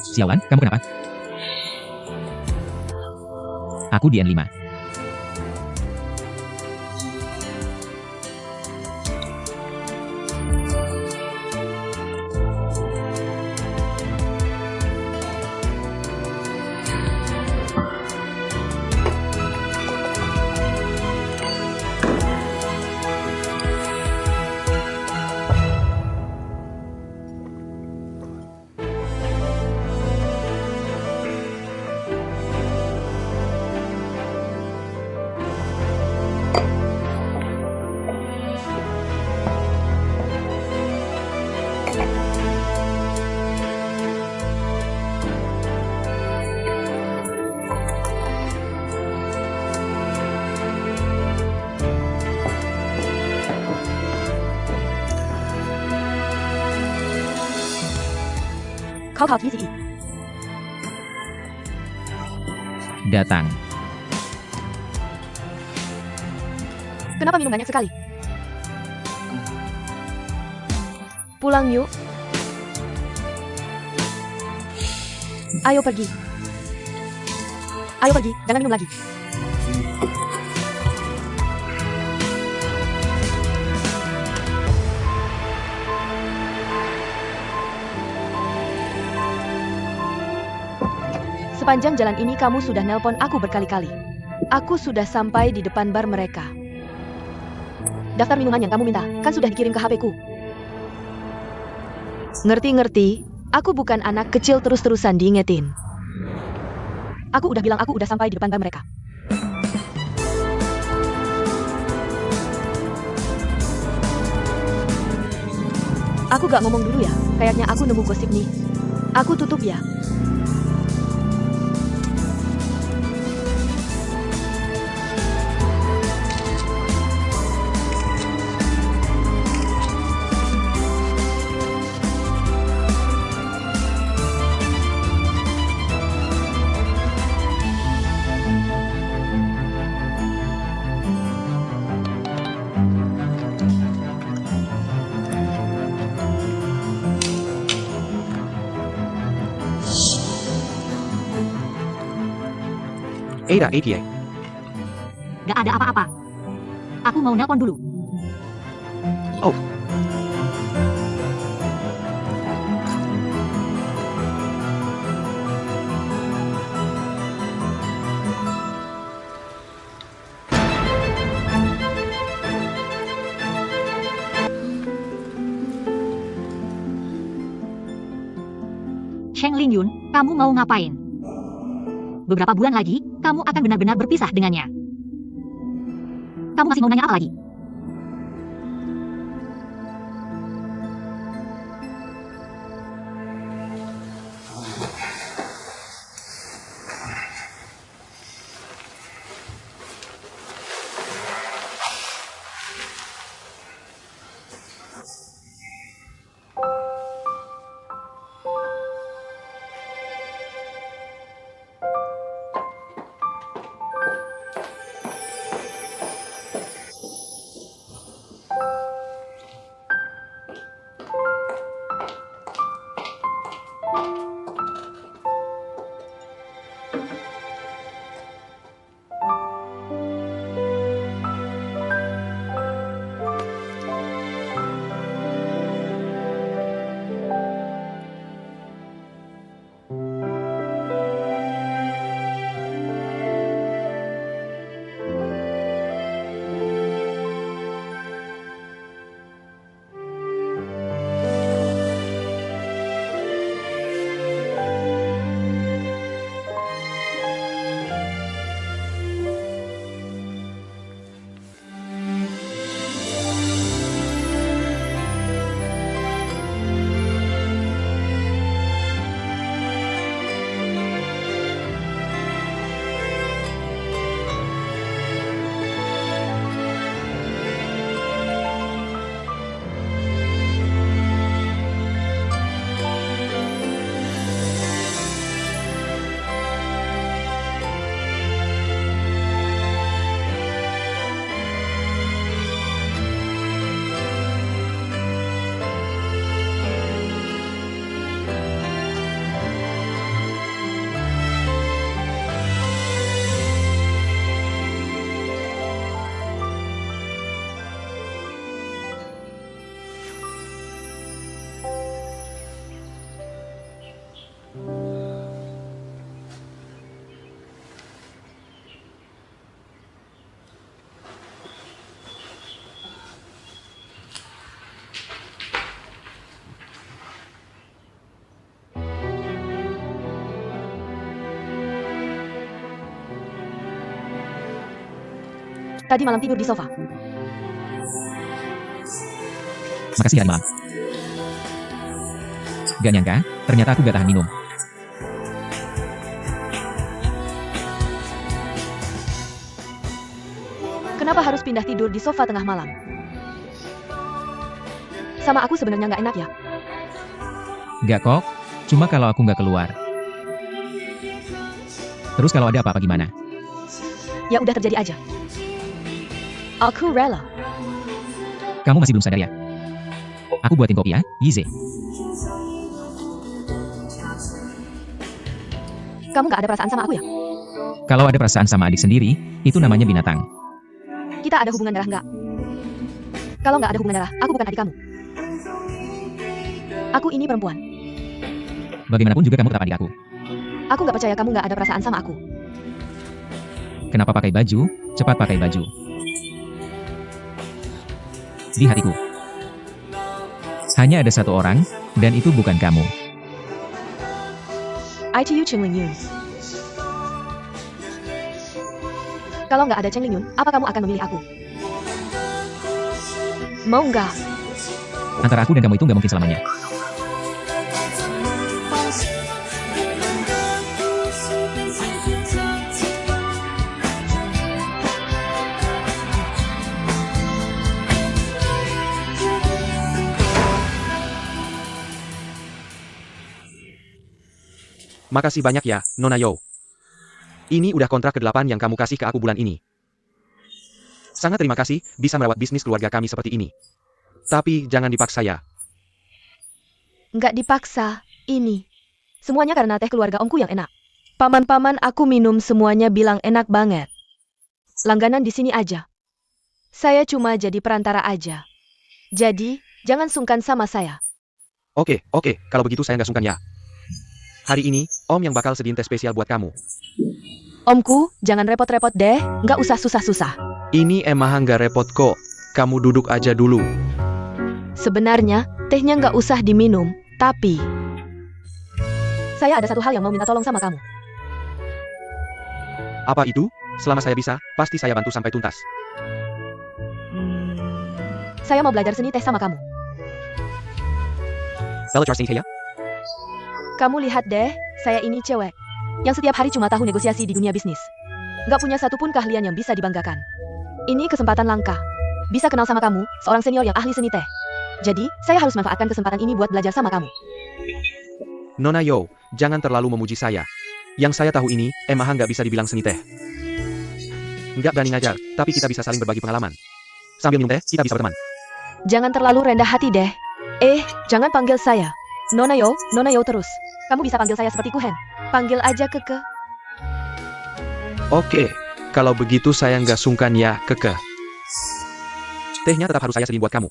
Xiaolan, kamu kenapa? Aku di N5. 考考题记忆。 Datang. Kenapa minum banyak sekali? Pulang yuk. Ayo pergi. Ayo pergi, jangan minum lagi. Sepanjang jalan ini kamu sudah nelpon aku berkali-kali. Aku sudah sampai di depan bar mereka. Daftar minuman yang kamu minta, kan sudah dikirim ke HP-ku. Ngerti-ngerti, aku bukan anak kecil terus-terusan diingetin. Aku udah bilang aku udah sampai di depan bar mereka. Aku gak ngomong dulu ya, kayaknya aku nemu gosip nih. Aku tutup ya. Ada APA. Gak ada apa-apa. Aku mau nelpon dulu. Oh. Sheng Lingyun, kamu mau ngapain? Beberapa bulan lagi, kamu akan benar-benar berpisah dengannya. Kamu masih mau nanya apa lagi? Tadi malam tidur di sofa. Makasih hari malam. Gak nyangka, ternyata aku gak tahan minum. Kenapa harus pindah tidur di sofa tengah malam? Sama aku sebenarnya nggak enak ya. Gak kok, Cuma kalau aku nggak keluar. Terus kalau ada apa-apa gimana? Ya udah terjadi aja. Aku rela. Kamu masih belum sadar ya? Aku buatin kopi ya, Yize. Kamu gak ada perasaan sama aku ya? Kalau ada perasaan sama adik sendiri, itu namanya binatang. Kita ada hubungan darah nggak? Kalau nggak ada hubungan darah, aku bukan adik kamu. Aku ini perempuan. Bagaimanapun juga kamu tetap adik aku. Aku nggak percaya kamu nggak ada perasaan sama aku. Kenapa pakai baju? Cepat pakai baju. Di hatiku. Hanya ada satu orang, dan itu bukan kamu. ITU Cheng Ling Yun. Kalau nggak ada Cheng Ling Yun, apa kamu akan memilih aku? Mau nggak? Antara aku dan kamu itu nggak mungkin selamanya. Makasih banyak ya, Nona Yo. Ini udah kontrak ke-8 yang kamu kasih ke aku bulan ini. Sangat terima kasih, bisa merawat bisnis keluarga kami seperti ini. Tapi, jangan dipaksa ya. Nggak dipaksa, ini. Semuanya karena teh keluarga omku yang enak. Paman-paman aku minum semuanya bilang enak banget. Langganan di sini aja. Saya cuma jadi perantara aja. Jadi, jangan sungkan sama saya. Oke, kalau begitu saya nggak sungkan ya. Hari ini, Om yang bakal sediin teh spesial buat kamu. Omku, jangan repot-repot deh, nggak usah susah-susah. Ini emang nggak repot kok. Kamu duduk aja dulu. Sebenarnya, tehnya nggak usah diminum, tapi... Saya ada satu hal yang mau minta tolong sama kamu. Apa itu? Selama saya bisa, pasti saya bantu sampai tuntas. Saya mau belajar seni teh sama kamu. Belajar seni teh ya? Kamu lihat deh, saya ini cewek. Yang setiap hari cuma tahu negosiasi di dunia bisnis. Nggak punya satupun keahlian yang bisa dibanggakan. Ini kesempatan langka. Bisa kenal sama kamu, seorang senior yang ahli seni teh. Jadi, saya harus manfaatkan kesempatan ini buat belajar sama kamu. Nona Yo, jangan terlalu memuji saya. Yang saya tahu ini, emang nggak bisa dibilang seni teh. Nggak berani ngajar, tapi kita bisa saling berbagi pengalaman. Sambil minum teh, kita bisa berteman. Jangan terlalu rendah hati deh. Jangan panggil saya Nona Yo terus. Kamu bisa panggil saya seperti Kuhen. Panggil aja Keke. Oke, kalau begitu saya nggak sungkan ya, Keke. Tehnya tetap harus saya sediin buat kamu.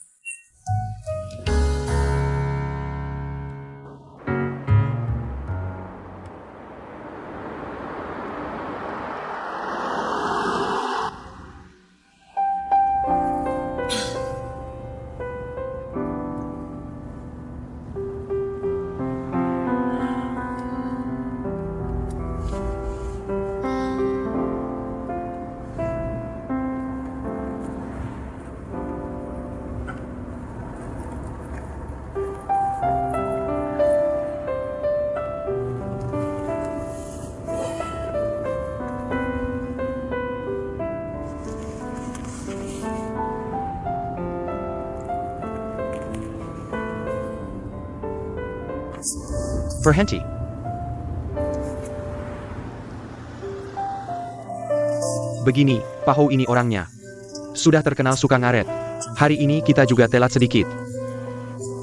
Berhenti. Begini, Paho ini orangnya. Sudah terkenal suka ngaret. Hari ini kita juga telat sedikit.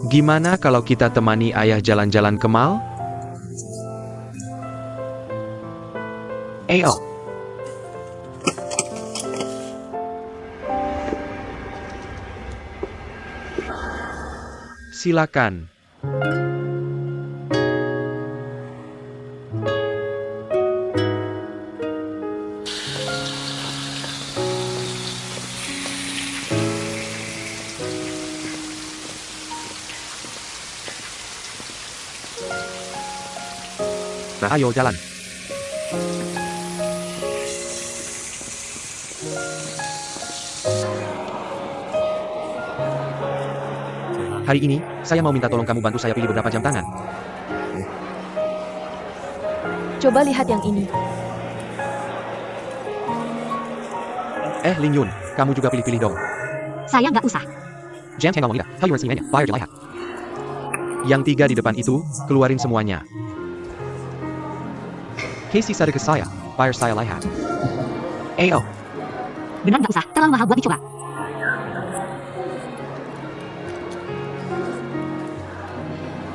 Gimana kalau kita temani ayah jalan-jalan ke mall? Ayo. Silakan. Nah, ayo jalan. Hari ini, saya mau minta tolong kamu bantu saya pilih beberapa jam tangan. Coba lihat yang ini. Ling Yun, kamu juga pilih-pilih dong. Saya nggak usah. Jam Tang Almeida, how you receive Bayar Delihat. Yang 3 di depan itu, keluarin semuanya. Casey sada ke saya, bayar saya lihat. Ayo, Benar nggak usah, terlalu mahal buat dicoba.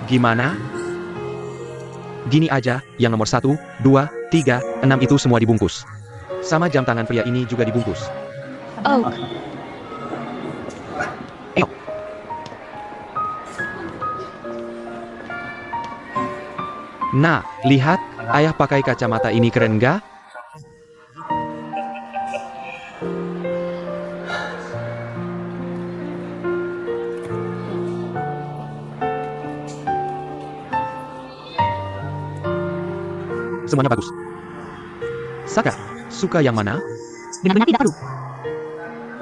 gimana? Gini aja, yang nomor 1, 2, 3, 6 itu semua dibungkus. Sama jam tangan pria ini juga dibungkus. Oh, Nah, lihat, ayah pakai kacamata ini keren nggak? Semuanya bagus. Saka, suka yang mana? Benar-benar tidak perlu.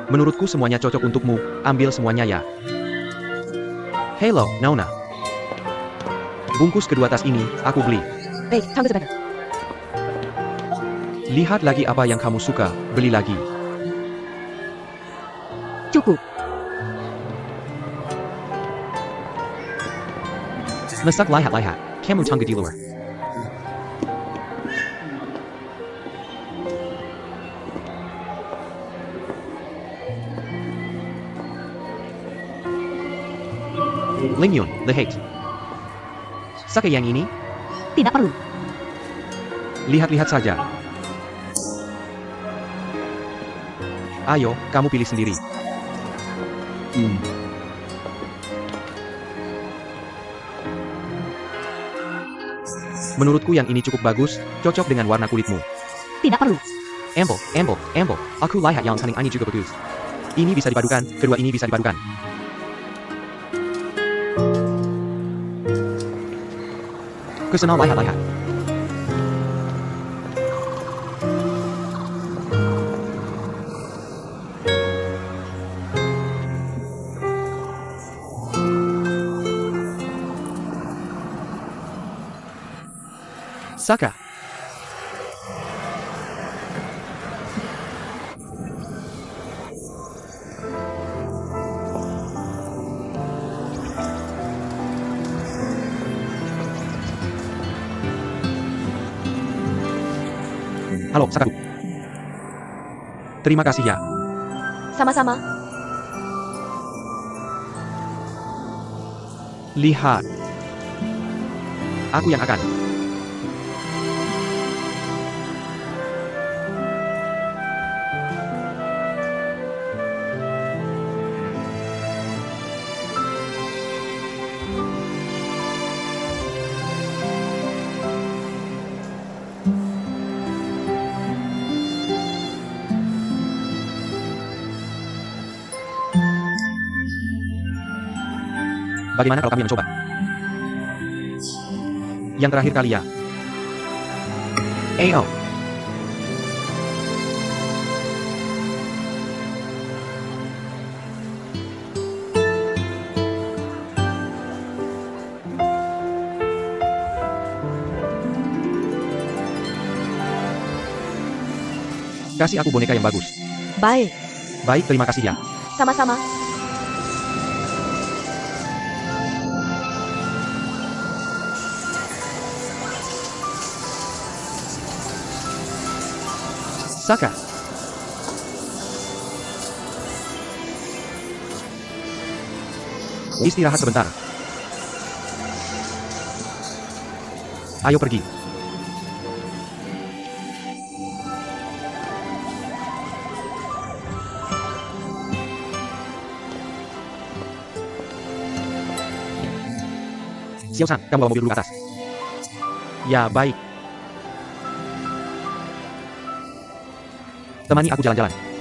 Menurutku semuanya cocok untukmu, ambil semuanya ya. Hello, Nauna. Bungkus kedua tas ini, aku beli. baik, tunggu sebentar. Lihat lagi apa yang kamu suka, beli lagi. Cukup. Masak lihat-lihat, kamu tunggu di luar. Lingyun, the hate. Sake yang ini, Tidak perlu. lihat-lihat saja. Ayo, kamu pilih sendiri. Menurutku yang ini cukup bagus, cocok dengan warna kulitmu. Tidak perlu. Amble. Aku lihat yang saling ini juga bagus. Ini bisa dipadukan, kedua ini bisa dipadukan. Kesana lihat. Saka. Halo, Saka. Terima kasih ya. Sama-sama. Lihat. Aku yang akan. Bagaimana kalau kami yang mencoba? Yang terakhir kali ya. Ayo. Kasih aku boneka yang bagus. Baik, Baik, terima kasih ya. sama-sama. Saka. Istirahat sebentar. Ayo pergi. Xiao-san, kamu bawa mobil dulu ke atas. Ya, baik. Temani aku jalan-jalan.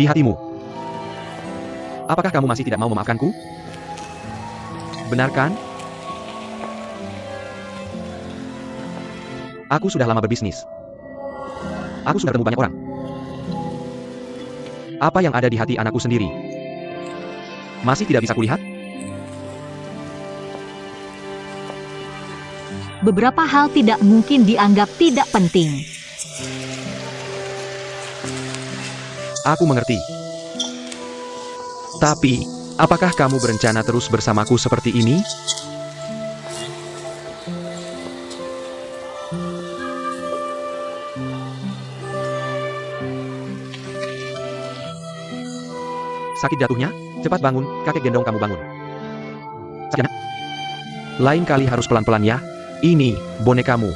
Di hatimu. Apakah kamu masih tidak mau memaafkanku? Benar kan? Aku sudah lama berbisnis. Aku sudah bertemu banyak orang. Apa yang ada di hati anakku sendiri? Masih tidak bisa kulihat? Beberapa hal tidak mungkin dianggap tidak penting. Aku mengerti. Tapi, apakah kamu berencana terus bersamaku seperti ini? Sakit jatuhnya? Cepat bangun, kakek gendong kamu bangun. Sarjana? Lain kali harus pelan-pelan ya. Ini, bonekamu.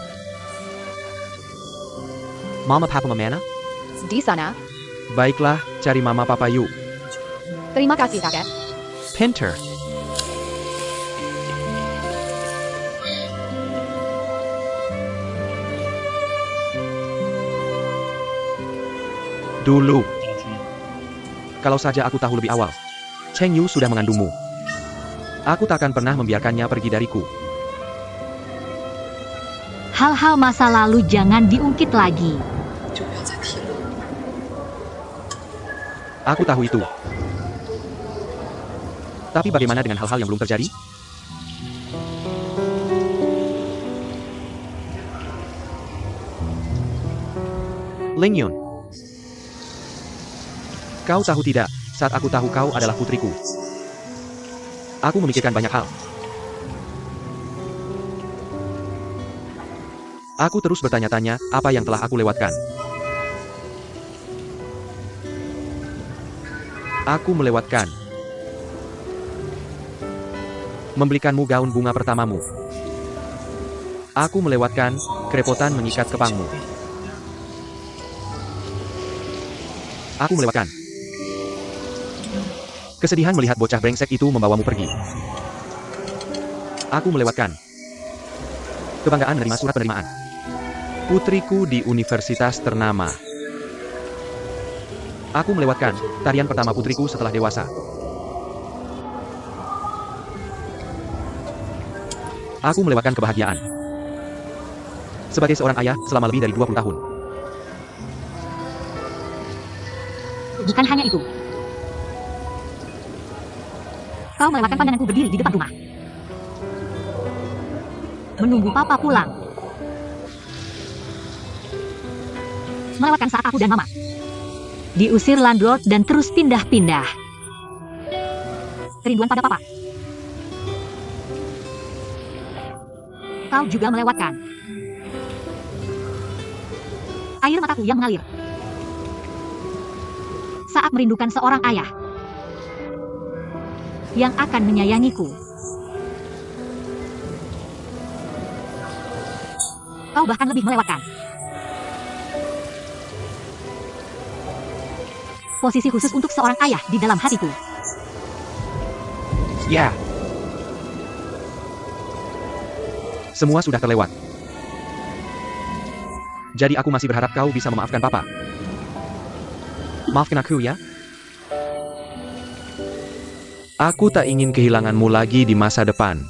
Mama Papa Mamana? Di sana. Baiklah, cari mama papa yuk. Terima kasih, kakek. Pinter. Dulu. Kalau saja aku tahu lebih awal. Cheng Yu sudah mengandungmu. Aku tak akan pernah membiarkannya pergi dariku. Hal-hal masa lalu jangan diungkit lagi. Aku tahu itu. Tapi bagaimana dengan hal-hal yang belum terjadi? Ling Yun. Kau tahu tidak, saat aku tahu kau adalah putriku. Aku memikirkan banyak hal. Aku terus bertanya-tanya, apa yang telah aku lewatkan. Aku melewatkan. Membelikanmu gaun bunga pertamamu. Aku melewatkan, kerepotan mengikat kepangmu. Aku melewatkan. Kesedihan melihat bocah brengsek itu membawamu pergi. Aku melewatkan. Kebanggaan menerima surat penerimaan. Putriku di universitas ternama. Aku melewatkan tarian pertama putriku setelah dewasa. Aku melewatkan kebahagiaan. Sebagai seorang ayah selama lebih dari 20 tahun. Bukan hanya itu. Kau melewatkan pandanganku berdiri di depan rumah. Menunggu papa pulang. Melewatkan saat aku dan mama diusir landlord dan terus pindah-pindah. Kerinduan pada papa. Kau juga melewatkan air mataku yang mengalir saat merindukan seorang ayah yang akan menyayangiku. Kau bahkan lebih melewatkan posisi khusus untuk seorang ayah di dalam hatiku. Ya. Semua sudah terlewat. Jadi aku masih berharap kau bisa memaafkan papa. Maafkan aku ya. Aku tak ingin kehilanganmu lagi di masa depan.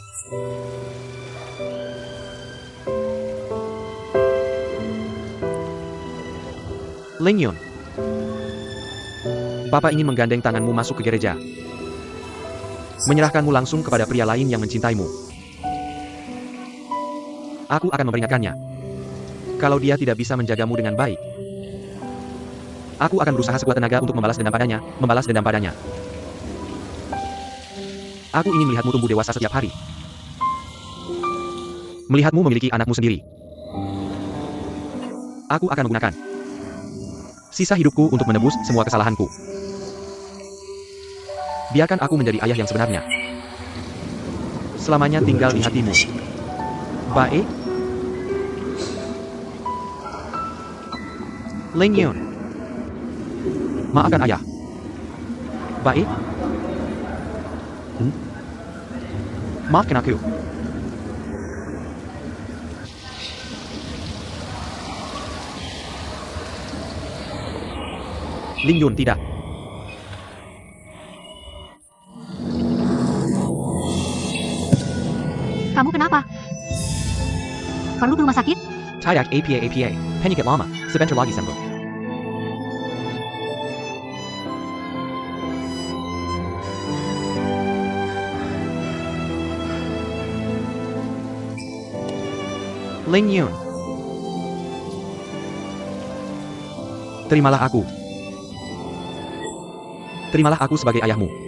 Ling Yun. Papa ingin menggandeng tanganmu masuk ke gereja. Menyerahkanmu langsung kepada pria lain yang mencintaimu. Aku akan memperingatkannya. Kalau dia tidak bisa menjagamu dengan baik, aku akan berusaha sekuat tenaga untuk membalas dendam padanya. Aku ingin melihatmu tumbuh dewasa setiap hari. Melihatmu memiliki anakmu sendiri. Aku akan menggunakan sisa hidupku untuk menebus semua kesalahanku. Biarkan aku menjadi ayah yang sebenarnya. Selamanya tinggal di hatimu. Baik? Ling Yun. Maafkan ayah. Baik? Maafkan aku. Ling Yun tidak. Perlu ke rumah sakit? Tidak apa. Penyakit lama. Sebentar lagi sembuh. Ling Yun. Terimalah aku. Terimalah aku sebagai ayahmu.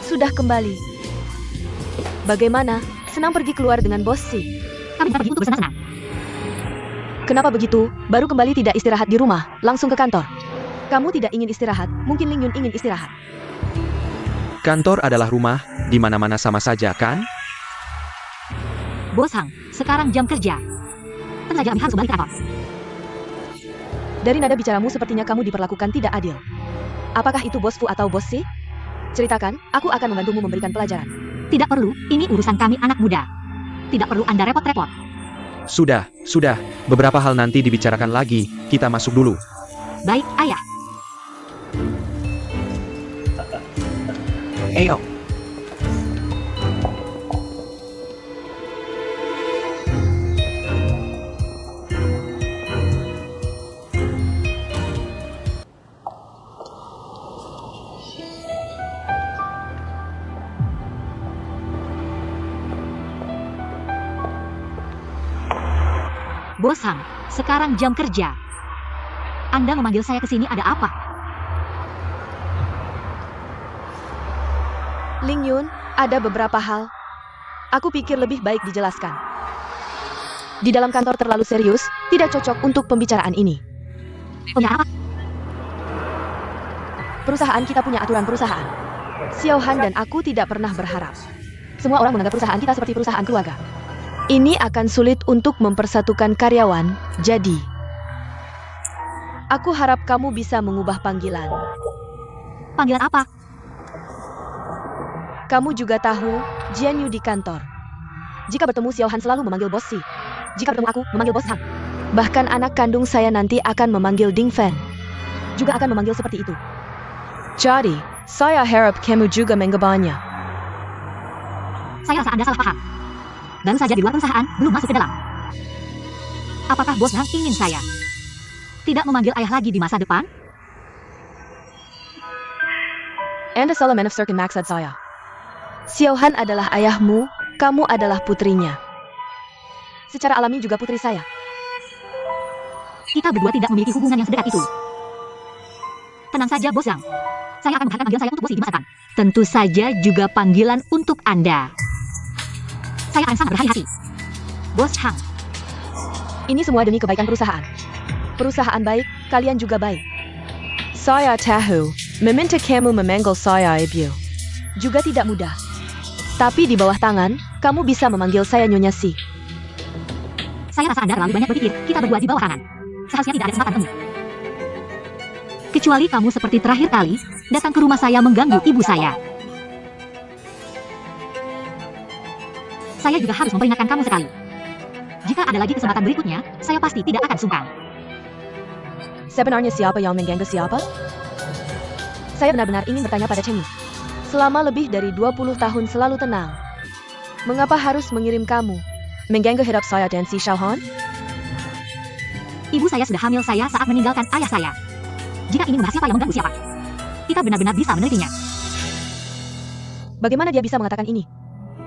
Sudah kembali. Bagaimana? Senang pergi keluar dengan bos sih. Kami pergi untuk bersenang-senang. Kenapa begitu? Baru kembali tidak istirahat di rumah, langsung ke kantor. Kamu tidak ingin istirahat, mungkin Ling Yun ingin istirahat. Kantor adalah rumah, di mana-mana sama saja, kan? Bos Hang, sekarang jam kerja. Tentu saja kami harus balik ke kantor. Dari nada bicaramu sepertinya kamu diperlakukan tidak adil. Apakah itu bos Fu atau bos Si? Ceritakan, aku akan membantumu memberikan pelajaran. Tidak perlu, ini urusan kami anak muda. Tidak perlu Anda repot-repot. Sudah. Beberapa hal nanti dibicarakan lagi, kita masuk dulu. Baik, ayah. Ayo. Bos Hang, sekarang jam kerja. Anda memanggil saya ke sini ada apa? Ling Yun, ada beberapa hal. Aku pikir lebih baik dijelaskan. Di dalam kantor terlalu serius, tidak cocok untuk pembicaraan ini. Punya apa? Perusahaan kita punya aturan perusahaan. Xiao Han dan aku tidak pernah berharap. Semua orang menganggap perusahaan kita seperti perusahaan keluarga. Ini akan sulit untuk mempersatukan karyawan, jadi aku harap kamu bisa mengubah panggilan. Panggilan apa? Kamu juga tahu, Jian Yu di kantor. Jika bertemu Xiao Han selalu memanggil bos Si. Jika bertemu aku, memanggil bos Hang. Bahkan anak kandung saya nanti akan memanggil Ding Fen. Juga akan memanggil seperti itu. Jadi, saya harap kamu juga mengubahnya. Saya rasa Anda salah paham. Baru saja di luar perusahaan, belum masuk ke dalam. Apakah Bos Hang ingin saya tidak memanggil ayah lagi di masa depan? Anda salah menafsirkan maksud saya. Xiao Han adalah ayahmu, kamu adalah putrinya. Secara alami juga putri saya. Kita berdua tidak memiliki hubungan yang sedekat itu. Tenang saja, Bos Hang. Saya akan menghargai panggilan saya untuk Bos di masa depan. Tentu saja juga panggilan untuk Anda. Saya akan sangat berhati-hati. Bos Hang. Ini semua demi kebaikan perusahaan. Perusahaan baik, kalian juga baik. Saya tahu, meminta kamu memanggil saya ibu juga tidak mudah. Tapi di bawah tangan, kamu bisa memanggil saya Nyonya Si. Saya rasa Anda terlalu banyak berpikir, kita berdua di bawah tangan. Seharusnya tidak ada kesempatan temu. Kecuali kamu seperti terakhir kali, datang ke rumah saya mengganggu ibu saya. Saya juga harus memperingatkan kamu sekali. Jika ada lagi kesempatan berikutnya, saya pasti tidak akan sungkan. Sebenarnya siapa yang mengganggu siapa? Saya benar-benar ingin bertanya pada Cheng Yu. Selama lebih dari 20 tahun selalu tenang. Mengapa harus mengirim kamu? Mengganggu hidup saya dan si Xiao Han? Ibu saya sudah hamil saya saat meninggalkan ayah saya. Jika ingin membahas siapa yang mengganggu siapa, kita benar-benar bisa menelitinya. Bagaimana dia bisa mengatakan ini?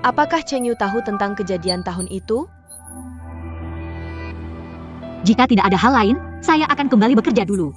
Apakah Cheng Yu tahu tentang kejadian tahun itu? Jika tidak ada hal lain, saya akan kembali bekerja dulu.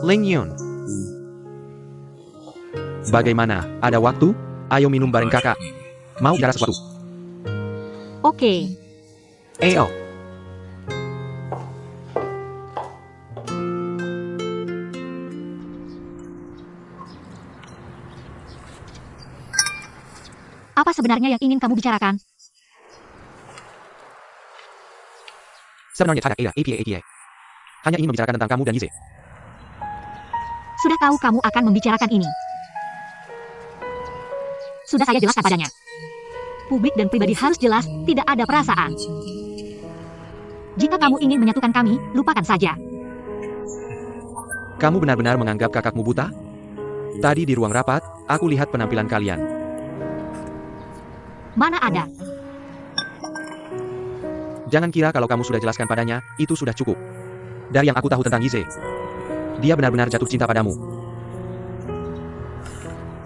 Ling Yun. Bagaimana? Ada waktu? Ayo minum bareng kakak. Mau bicara sesuatu? Oke, Ayo. apa sebenarnya yang ingin kamu bicarakan? Sebenarnya saya APA. Hanya ingin membicarakan tentang kamu dan Yize. Sudah tahu kamu akan membicarakan ini. Sudah saya jelaskan padanya. Publik dan pribadi harus jelas, tidak ada perasaan. Jika kamu ingin menyatukan kami, lupakan saja. Kamu benar-benar menganggap kakakmu buta? Tadi di ruang rapat, aku lihat penampilan kalian. Mana ada? Jangan kira kalau kamu sudah jelaskan padanya, itu sudah cukup. Dari yang aku tahu tentang Yize, dia benar-benar jatuh cinta padamu.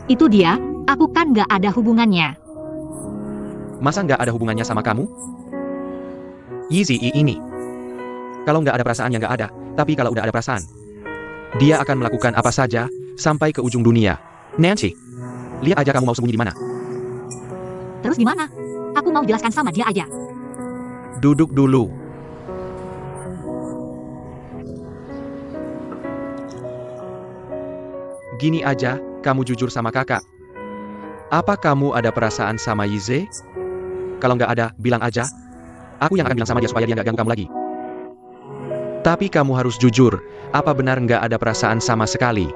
Itu dia, aku kan gak ada hubungannya. Masa nggak ada hubungannya sama kamu? Yize ini. Kalau nggak ada perasaan yang nggak ada, tapi kalau udah ada perasaan, dia akan melakukan apa saja, sampai ke ujung dunia. Nancy, lihat aja kamu mau sembunyi di mana. Terus gimana? Aku mau jelaskan sama dia aja. Duduk dulu. Gini aja, kamu jujur sama kakak. Apa kamu ada perasaan sama Yize? Kalau nggak ada, bilang aja. Aku yang akan bilang sama dia supaya dia nggak ganggu kamu lagi. Tapi kamu harus jujur, apa benar nggak ada perasaan sama sekali?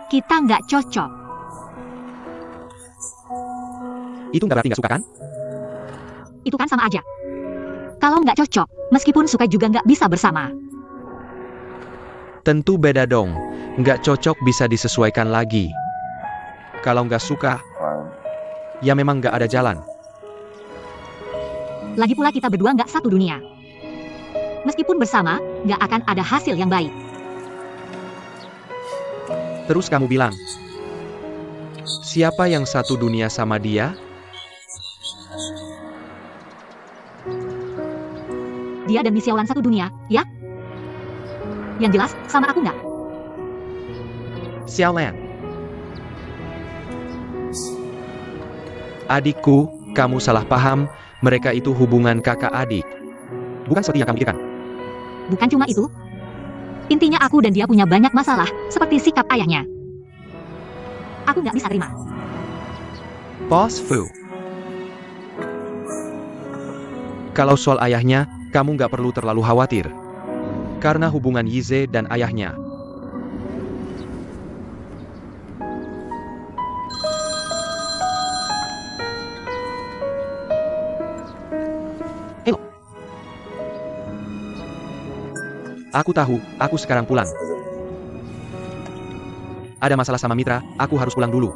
Kita nggak cocok. Itu nggak berarti nggak suka kan? Itu kan sama aja. Kalau nggak cocok, meskipun suka juga nggak bisa bersama. Tentu beda dong, nggak cocok bisa disesuaikan lagi. Kalau nggak suka, ya memang nggak ada jalan. Lagi pula kita berdua nggak satu dunia. Meskipun bersama, nggak akan ada hasil yang baik. Terus kamu bilang, siapa yang satu dunia sama dia? Dia dan Miss Xiaolan satu dunia, ya? Yang jelas, sama aku nggak? Xiaolan. Adikku, kamu salah paham, mereka itu hubungan kakak adik. Bukan seperti yang kamu pikirkan. Bukan cuma itu. Intinya aku dan dia punya banyak masalah, seperti sikap ayahnya. Aku nggak bisa terima. Boss Fu. Kalau soal ayahnya, kamu nggak perlu terlalu khawatir. Karena hubungan Yize dan ayahnya. Aku tahu, aku sekarang pulang. Ada masalah sama Mitra, aku harus pulang dulu.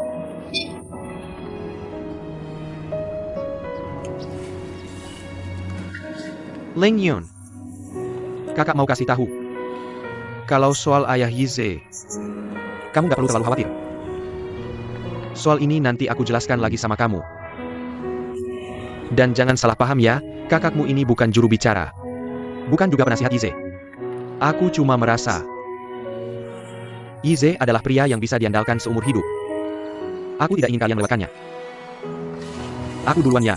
Ling Yun. Kakak mau kasih tahu. Kalau soal ayah Yize, kamu gak perlu terlalu khawatir. Soal ini nanti aku jelaskan lagi sama kamu. Dan jangan salah paham ya, kakakmu ini bukan juru bicara. Bukan juga penasihat Yize. Aku cuma merasa Yize adalah pria yang bisa diandalkan seumur hidup. Aku tidak ingin kalian melewatkannya. Aku duluan ya.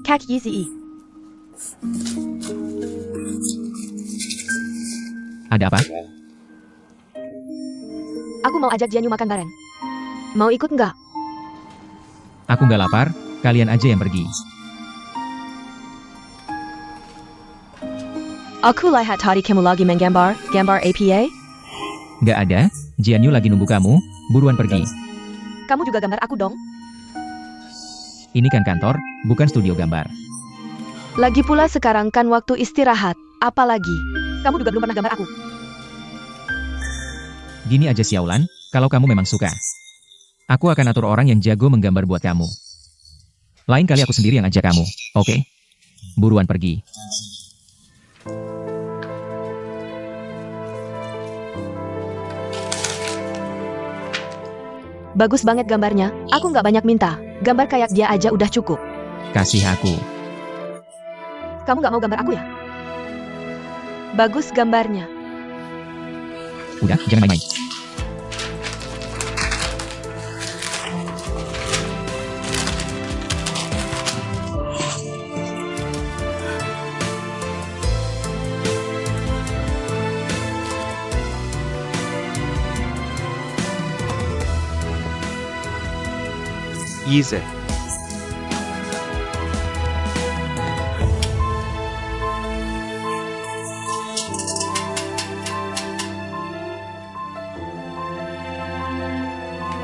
Kak Yizi. Ada apa? Aku mau ajak Jianyu makan bareng. Mau ikut nggak? Aku nggak lapar, kalian aja yang pergi. Aku lihat tadi kamu lagi main gambar APA. Nggak ada, Jianyu lagi nunggu kamu, buruan pergi. Kamu juga gambar aku dong. Ini kan kantor, bukan studio gambar. Lagi pula sekarang kan waktu istirahat. Apalagi, kamu juga belum pernah gambar aku. Gini aja Xiaolan, kalau kamu memang suka. Aku akan atur orang yang jago menggambar buat kamu. Lain kali aku sendiri yang ajak kamu, oke? Buruan pergi. Bagus banget gambarnya, aku nggak banyak minta. Gambar kayak dia aja udah cukup. Kasih aku. Kamu nggak mau gambar aku ya? Bagus gambarnya. Udah, jangan main-main. Yize.